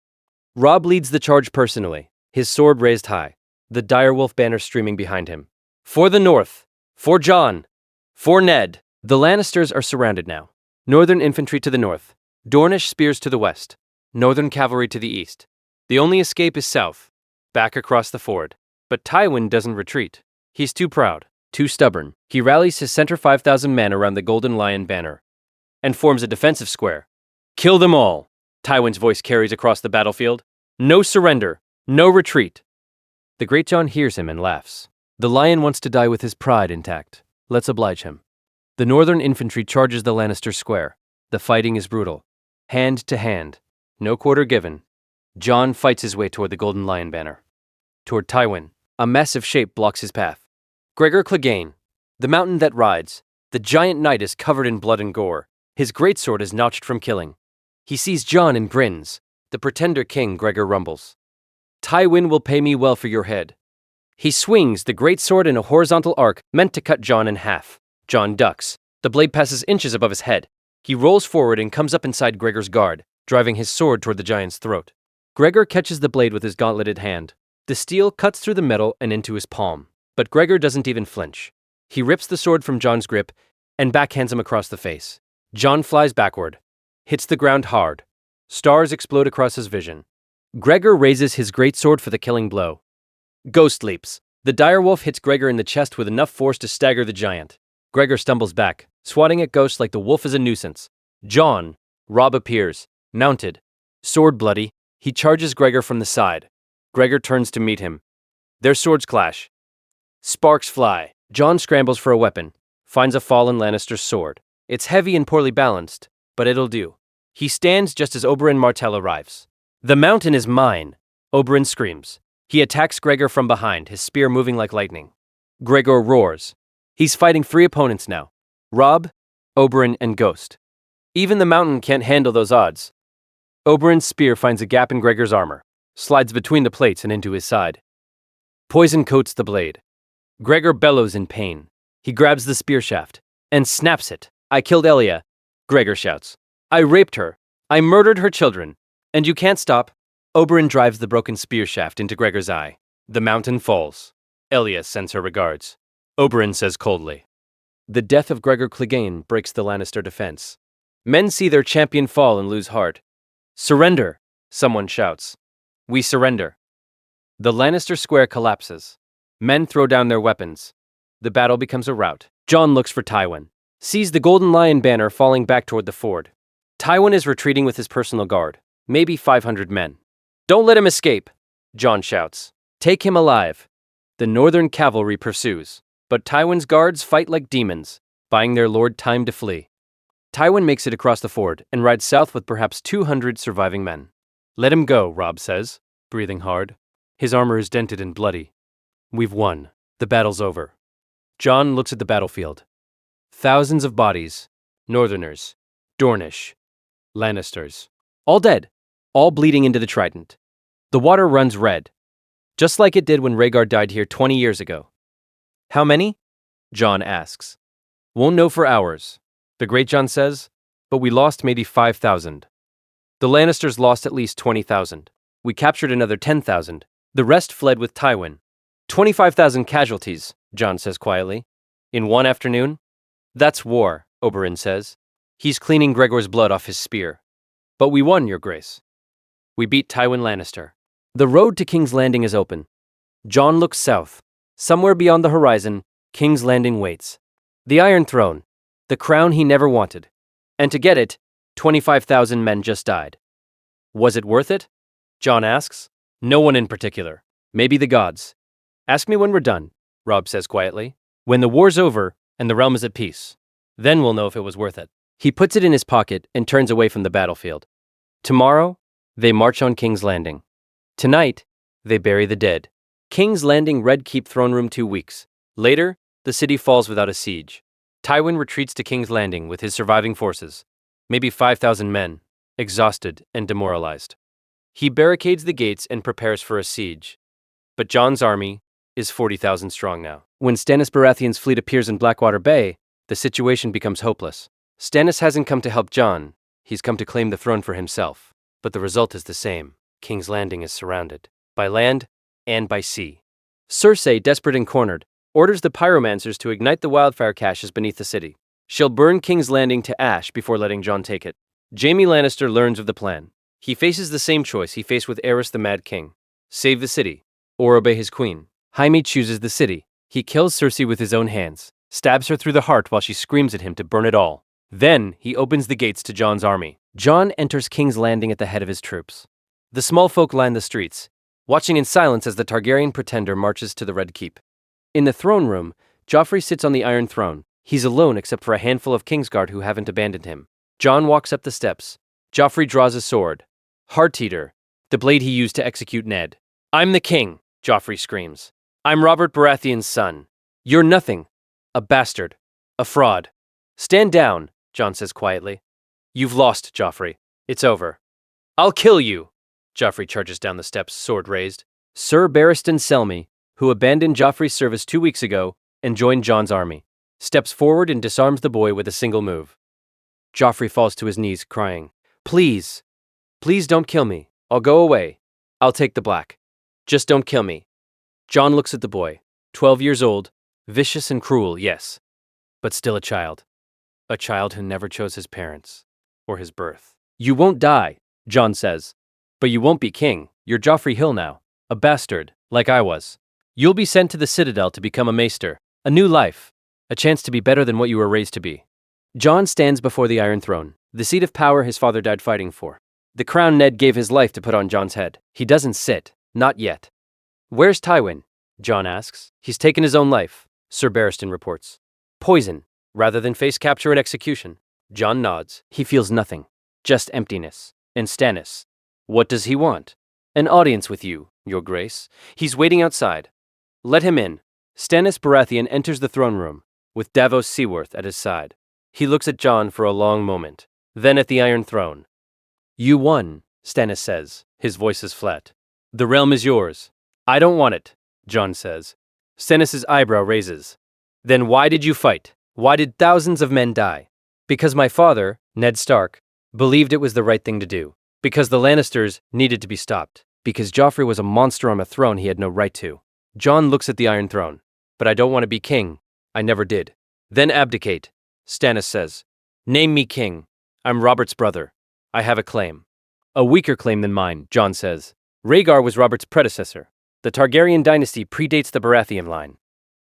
Robb leads the charge personally, his sword raised high, the direwolf banner streaming behind him. For the North! For Jon! For Ned! The Lannisters are surrounded now. Northern infantry to the north. Dornish spears to the west. Northern cavalry to the east. The only escape is south, back across the ford. But Tywin doesn't retreat. He's too proud, too stubborn. He rallies his center 5,000 men around the Golden Lion banner and forms a defensive square. "Kill them all," Tywin's voice carries across the battlefield. "No surrender, no retreat." The Great Jon hears him and laughs. The lion wants to die with his pride intact. Let's oblige him. The northern infantry charges the Lannister square. The fighting is brutal. Hand to hand. No quarter given. Jon fights his way toward the Golden Lion banner. Toward Tywin. A massive shape blocks his path. Rhaegar Clegane, the mountain that rides. The giant knight is covered in blood and gore. His greatsword is notched from killing. He sees Jon and grins. The pretender king, Rhaegar rumbles. "Tywin will pay me well for your head." He swings the greatsword in a horizontal arc meant to cut Jon in half. Jon ducks. The blade passes inches above his head. He rolls forward and comes up inside Rhaegar's guard, driving his sword toward the giant's throat. Rhaegar catches the blade with his gauntleted hand. The steel cuts through the metal and into his palm. But Rhaegar doesn't even flinch. He rips the sword from Jon's grip and backhands him across the face. Jon flies backward, hits the ground hard. Stars explode across his vision. Rhaegar raises his greatsword for the killing blow. Ghost leaps. The direwolf hits Rhaegar in the chest with enough force to stagger the giant. Rhaegar stumbles back, swatting at Ghost like the wolf is a nuisance. Robb appears, mounted. Sword bloody, he charges Rhaegar from the side. Rhaegar turns to meet him. Their swords clash. Sparks fly. Jon scrambles for a weapon, finds a fallen Lannister's sword. It's heavy and poorly balanced, but it'll do. He stands just as Oberyn Martell arrives. "The mountain is mine," Oberyn screams. He attacks Rhaegar from behind, his spear moving like lightning. Rhaegar roars. He's fighting 3 opponents now. Robb, Oberyn, and Ghost. Even the mountain can't handle those odds. Oberyn's spear finds a gap in Rhaegar's armor, slides between the plates and into his side. Poison coats the blade. Rhaegar bellows in pain. He grabs the spear shaft and snaps it. "I killed Elia," Rhaegar shouts. "I raped her. I murdered her children. And you can't stop." Oberyn drives the broken spear shaft into Rhaegar's eye. The mountain falls. Elia sends her regards. Oberyn says coldly. The death of Rhaegar Clegane breaks the Lannister defense. Men see their champion fall and lose heart. "Surrender," someone shouts. "We surrender." The Lannister square collapses. Men throw down their weapons. The battle becomes a rout. Jon looks for Tywin. Sees the Golden Lion banner falling back toward the ford. Tywin is retreating with his personal guard, maybe 500 men. "Don't let him escape," Jon shouts. "Take him alive." The northern cavalry pursues, but Tywin's guards fight like demons, buying their lord time to flee. Tywin makes it across the ford and rides south with perhaps 200 surviving men. "Let him go," Robb says, breathing hard. His armor is dented and bloody. "We've won. The battle's over." Jon looks at the battlefield. Thousands of bodies. Northerners. Dornish. Lannisters. All dead. All bleeding into the Trident. The water runs red. Just like it did when Rhaegar died here 20 years ago. "How many?" Jon asks. "Won't know for hours," the Great Jon says, "but we lost maybe 5,000. The Lannisters lost at least 20,000. We captured another 10,000. The rest fled with Tywin. 25,000 casualties, Jon says quietly. In one afternoon? That's war, Oberyn says. He's cleaning Gregor's blood off his spear. But we won, Your Grace. We beat Tywin Lannister. The road to King's Landing is open. Jon looks south. Somewhere beyond the horizon, King's Landing waits. The Iron Throne, the crown he never wanted. And to get it, 25,000 men just died. Was it worth it? Jon asks. No one in particular. Maybe the gods. Ask me when we're done, Robb says quietly. When the war's over and the realm is at peace. Then we'll know if it was worth it. He puts it in his pocket and turns away from the battlefield. Tomorrow, they march on King's Landing. Tonight, they bury the dead. King's Landing Red Keep throne room 2 weeks. Later, the city falls without a siege. Tywin retreats to King's Landing with his surviving forces. Maybe 5,000 men, exhausted and demoralized. He barricades the gates and prepares for a siege. But Jon's army is 40,000 strong now. When Stannis Baratheon's fleet appears in Blackwater Bay, the situation becomes hopeless. Stannis hasn't come to help Jon, he's come to claim the throne for himself. But the result is the same. King's Landing is surrounded, by land and by sea. Cersei, desperate and cornered, orders the pyromancers to ignite the wildfire caches beneath the city. She'll burn King's Landing to ash before letting Jon take it. Jaime Lannister learns of the plan. He faces the same choice he faced with Aerys the Mad King. Save the city, or obey his queen. Jaime chooses the city. He kills Cersei with his own hands, stabs her through the heart while she screams at him to burn it all. Then, he opens the gates to Jon's army. Jon enters King's Landing at the head of his troops. The small folk line the streets, watching in silence as the Targaryen pretender marches to the Red Keep. In the throne room, Joffrey sits on the Iron Throne. He's alone except for a handful of Kingsguard who haven't abandoned him. Jon walks up the steps. Joffrey draws a sword. Heart-eater, the blade he used to execute Ned. I'm the king, Joffrey screams. I'm Robert Baratheon's son. You're nothing. A bastard. A fraud. Stand down, Jon says quietly. You've lost, Joffrey. It's over. I'll kill you. Joffrey charges down the steps, sword raised. Sir Barristan Selmy, who abandoned Joffrey's service 2 weeks ago and joined Jon's army, steps forward and disarms the boy with a single move. Joffrey falls to his knees, crying, Please, please don't kill me. I'll go away. I'll take the black. Just don't kill me. Jon looks at the boy, 12 years old, vicious and cruel, yes, but still a child. A child who never chose his parents or his birth. You won't die, Jon says, but you won't be king. You're Joffrey Hill now, a bastard, like I was. You'll be sent to the Citadel to become a maester, a new life, a chance to be better than what you were raised to be. Jon stands before the Iron Throne, the seat of power his father died fighting for. The crown Ned gave his life to put on Jon's head. He doesn't sit, not yet. Where's Tywin? Jon asks. He's taken his own life, Sir Barristan reports. Poison, rather than face capture and execution. Jon nods. He feels nothing, just emptiness. And Stannis, what does he want? An audience with you, Your Grace. He's waiting outside. Let him in. Stannis Baratheon enters the throne room, with Davos Seaworth at his side. He looks at Jon for a long moment, then at the Iron Throne. You won, Stannis says. His voice is flat. The realm is yours. I don't want it, Jon says. Stannis' eyebrow raises. Then why did you fight? Why did thousands of men die? Because my father, Ned Stark, believed it was the right thing to do. Because the Lannisters needed to be stopped. Because Joffrey was a monster on a throne he had no right to. Jon looks at the Iron Throne. But I don't want to be king. I never did. Then abdicate, Stannis says. Name me king. I'm Robert's brother. I have a claim. A weaker claim than mine, Jon says. Rhaegar was Robert's predecessor. The Targaryen dynasty predates the Baratheon line.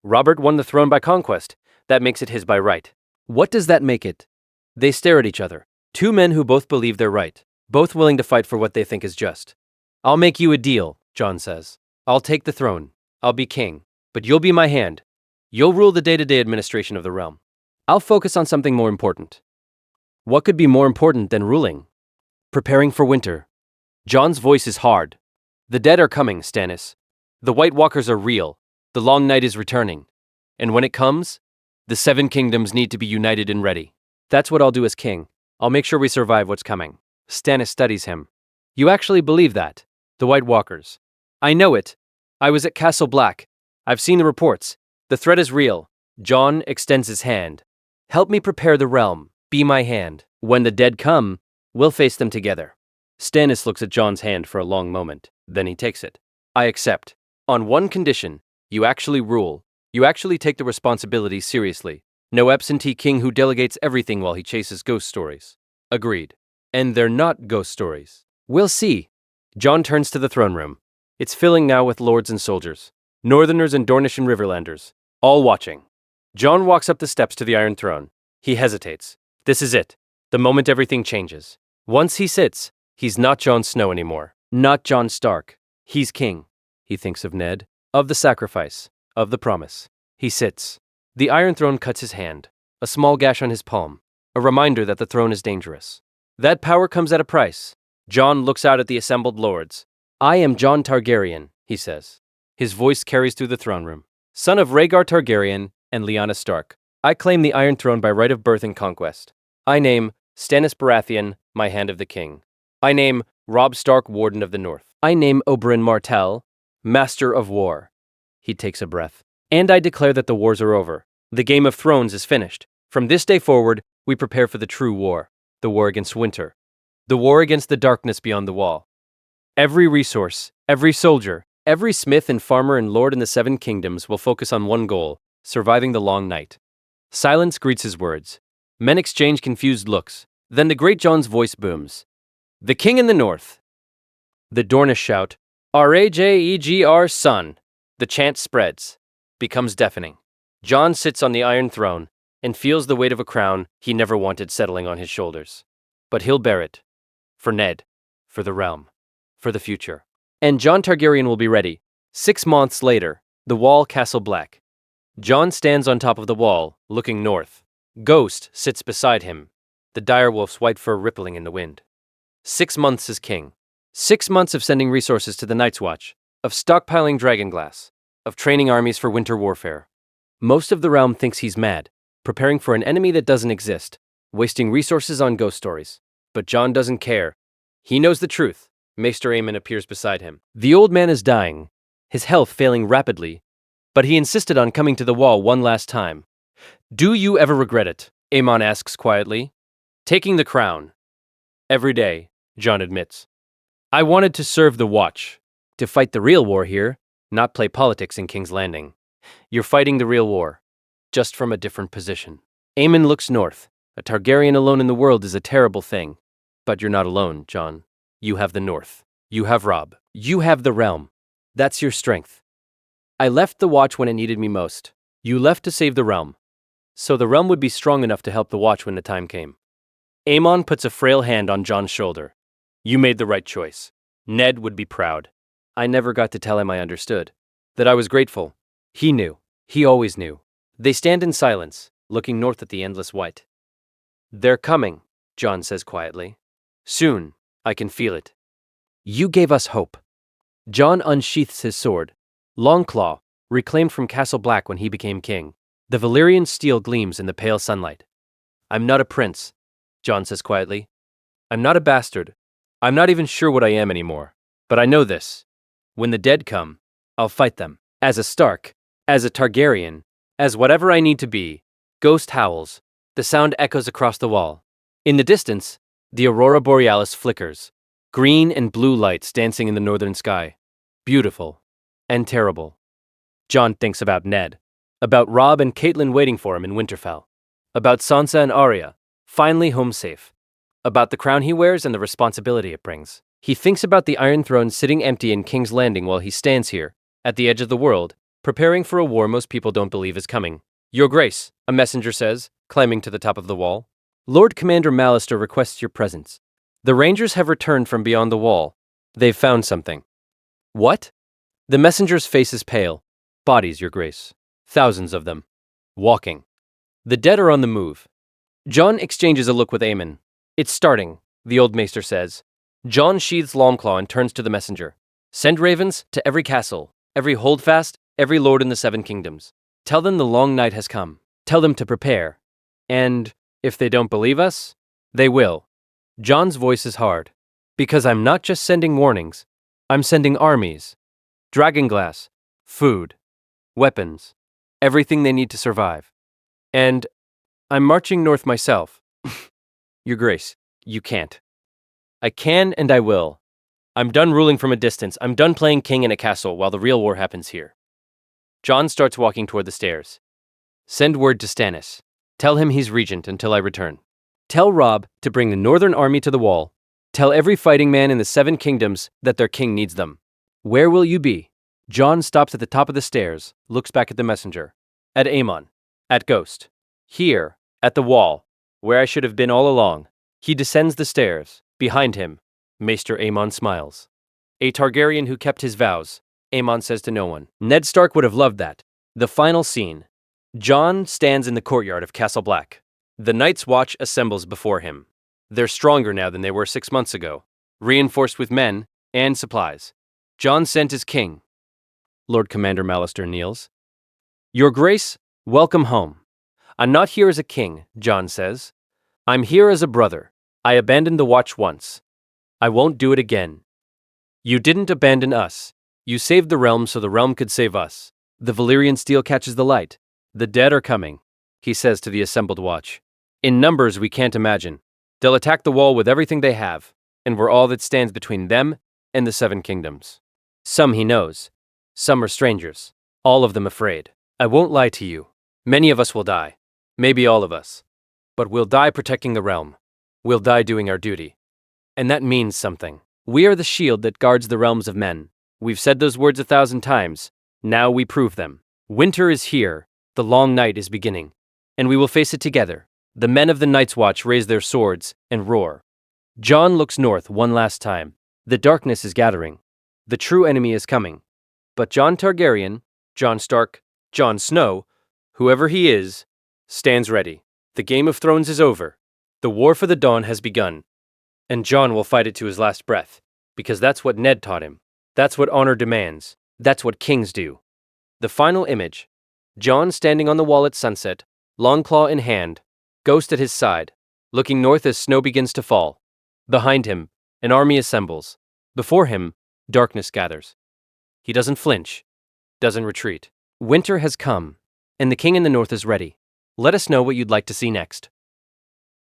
Robert won the throne by conquest. That makes it his by right. What does that make it? They stare at each other. Two men who both believe they're right, both willing to fight for what they think is just. I'll make you a deal, Jon says. I'll take the throne. I'll be king. But you'll be my hand. You'll rule the day-to-day administration of the realm. I'll focus on something more important. What could be more important than ruling? Preparing for winter. Jon's voice is hard. The dead are coming, Stannis. The White Walkers are real. The long night is returning. And when it comes, the 7 kingdoms need to be united and ready. That's what I'll do as king. I'll make sure we survive what's coming. Stannis studies him. You actually believe that? The White Walkers. I know it. I was at Castle Black. I've seen the reports. The threat is real. Jon extends his hand. Help me prepare the realm. Be my hand. When the dead come, we'll face them together. Stannis looks at Jon's hand for a long moment. Then he takes it. I accept. On one condition. You actually rule. You actually take the responsibility seriously. No absentee king who delegates everything while he chases ghost stories. Agreed. And they're not ghost stories. We'll see. Jon turns to the throne room. It's filling now with lords and soldiers, Northerners and Dornish and Riverlanders, all watching. Jon walks up the steps to the Iron Throne. He hesitates. This is it. The moment everything changes. Once he sits, he's not Jon Snow anymore. Not Jon Stark. He's king. He thinks of Ned, of the sacrifice, of the promise. He sits. The Iron Throne cuts his hand, a small gash on his palm, a reminder that the throne is dangerous. That power comes at a price. Jon looks out at the assembled lords. I am Jon Targaryen, he says. His voice carries through the throne room. Son of Rhaegar Targaryen and Lyanna Stark. I claim the Iron Throne by right of birth and conquest. I name Stannis Baratheon, my hand of the king. I name Robb Stark, Warden of the North. I name Oberyn Martell, Master of War. He takes a breath. And I declare that the wars are over. The Game of Thrones is finished. From this day forward, we prepare for the true war. The war against winter. The war against the darkness beyond the wall. Every resource, every soldier, every smith and farmer and lord in the Seven Kingdoms will focus on one goal, surviving the long night. Silence greets his words. Men exchange confused looks. Then the great Jon's voice booms. The king in the north. The Dornish shout, Rhaegar son. The chant spreads, becomes deafening. Jon sits on the Iron Throne and feels the weight of a crown he never wanted settling on his shoulders. But he'll bear it. For Ned. For the realm. For the future. And Jon Targaryen will be ready. 6 months later, the Wall Castle Black. Jon stands on top of the wall, looking north. Ghost sits beside him, the direwolf's white fur rippling in the wind. 6 months as king. 6 months of sending resources to the Night's Watch, of stockpiling dragonglass, of training armies for winter warfare. Most of the realm thinks he's mad, preparing for an enemy that doesn't exist, wasting resources on ghost stories. But Jon doesn't care. He knows the truth. Maester Aemon appears beside him. The old man is dying, his health failing rapidly, but he insisted on coming to the wall one last time. Do you ever regret it? Aemon asks quietly. Taking the crown. Every day, Jon admits. I wanted to serve the Watch, to fight the real war here, not play politics in King's Landing. You're fighting the real war, just from a different position. Aemon looks north. A Targaryen alone in the world is a terrible thing. But you're not alone, Jon. You have the North. You have Robb. You have the realm. That's your strength. I left the Watch when it needed me most. You left to save the realm. So the realm would be strong enough to help the Watch when the time came. Aemon puts a frail hand on Jon's shoulder. You made the right choice. Ned would be proud. I never got to tell him I understood. That I was grateful. He knew. He always knew. They stand in silence, looking north at the endless white. They're coming, Jon says quietly. Soon. I can feel it. You gave us hope. Jon unsheaths his sword. Longclaw, reclaimed from Castle Black when he became king. The Valyrian steel gleams in the pale sunlight. I'm not a prince, Jon says quietly. I'm not a bastard. I'm not even sure what I am anymore. But I know this. When the dead come, I'll fight them. As a Stark, as a Targaryen, as whatever I need to be. Ghost howls. The sound echoes across the wall. In the distance, the aurora borealis flickers, green and blue lights dancing in the northern sky. Beautiful and terrible. Jon thinks about Ned, about Robb and Catelyn waiting for him in Winterfell, about Sansa and Arya, finally home safe, about the crown he wears and the responsibility it brings. He thinks about the Iron Throne sitting empty in King's Landing while he stands here, at the edge of the world, preparing for a war most people don't believe is coming. Your Grace, a messenger says, climbing to the top of the wall. Lord Commander Mallister requests your presence. The Rangers have returned from beyond the wall. They've found something. What? The messenger's face is pale. Bodies, Your Grace. Thousands of them. Walking. The dead are on the move. Jon exchanges a look with Aemon. It's starting, the old maester says. Jon sheathes Longclaw and turns to the messenger. Send ravens to every castle, every holdfast, every lord in the Seven Kingdoms. Tell them the long night has come. Tell them to prepare. And if they don't believe us, they will. Jon's voice is hard. Because I'm not just sending warnings. I'm sending armies. Dragonglass. Food. Weapons. Everything they need to survive. And I'm marching north myself. Your Grace, you can't. I can and I will. I'm done ruling from a distance. I'm done playing king in a castle while the real war happens here. Jon starts walking toward the stairs. Send word to Stannis. Tell him he's regent until I return. Tell Robb to bring the northern army to the wall. Tell every fighting man in the 7 kingdoms that their king needs them. Where will you be? Jon stops at the top of the stairs, looks back at the messenger. At Aemon. At Ghost. Here, at the wall, where I should have been all along. He descends the stairs. Behind him, Maester Aemon smiles. A Targaryen who kept his vows, Aemon says to no one. Ned Stark would have loved that. The final scene. Jon stands in the courtyard of Castle Black. The Night's Watch assembles before him. They're stronger now than they were 6 months ago, reinforced with men and supplies. Jon sent as king. Lord Commander Mallister kneels. Your Grace, welcome home. I'm not here as a king, Jon says. I'm here as a brother. I abandoned the Watch once. I won't do it again. You didn't abandon us. You saved the realm so the realm could save us. The Valyrian steel catches the light. The dead are coming, he says to the assembled Watch. In numbers we can't imagine. They'll attack the wall with everything they have, and we're all that stands between them and the 7 kingdoms. Some he knows. Some are strangers. All of them afraid. I won't lie to you. Many of us will die. Maybe all of us. But we'll die protecting the realm. We'll die doing our duty. And that means something. We are the shield that guards the realms of men. We've said those words 1,000 times. Now we prove them. Winter is here. The long night is beginning. And we will face it together. The men of the Night's Watch raise their swords and roar. Jon looks north one last time. The darkness is gathering. The true enemy is coming. But Jon Targaryen, Jon Stark, Jon Snow, whoever he is, stands ready. The Game of Thrones is over. The war for the Dawn has begun. And Jon will fight it to his last breath, because that's what Ned taught him. That's what honor demands. That's what kings do. The final image. Jon standing on the wall at sunset, longclaw in hand, Ghost at his side, looking north as snow begins to fall. Behind him, an army assembles. Before him, darkness gathers. He doesn't flinch, doesn't retreat. Winter has come, and the king in the north is ready. Let us know what you'd like to see next.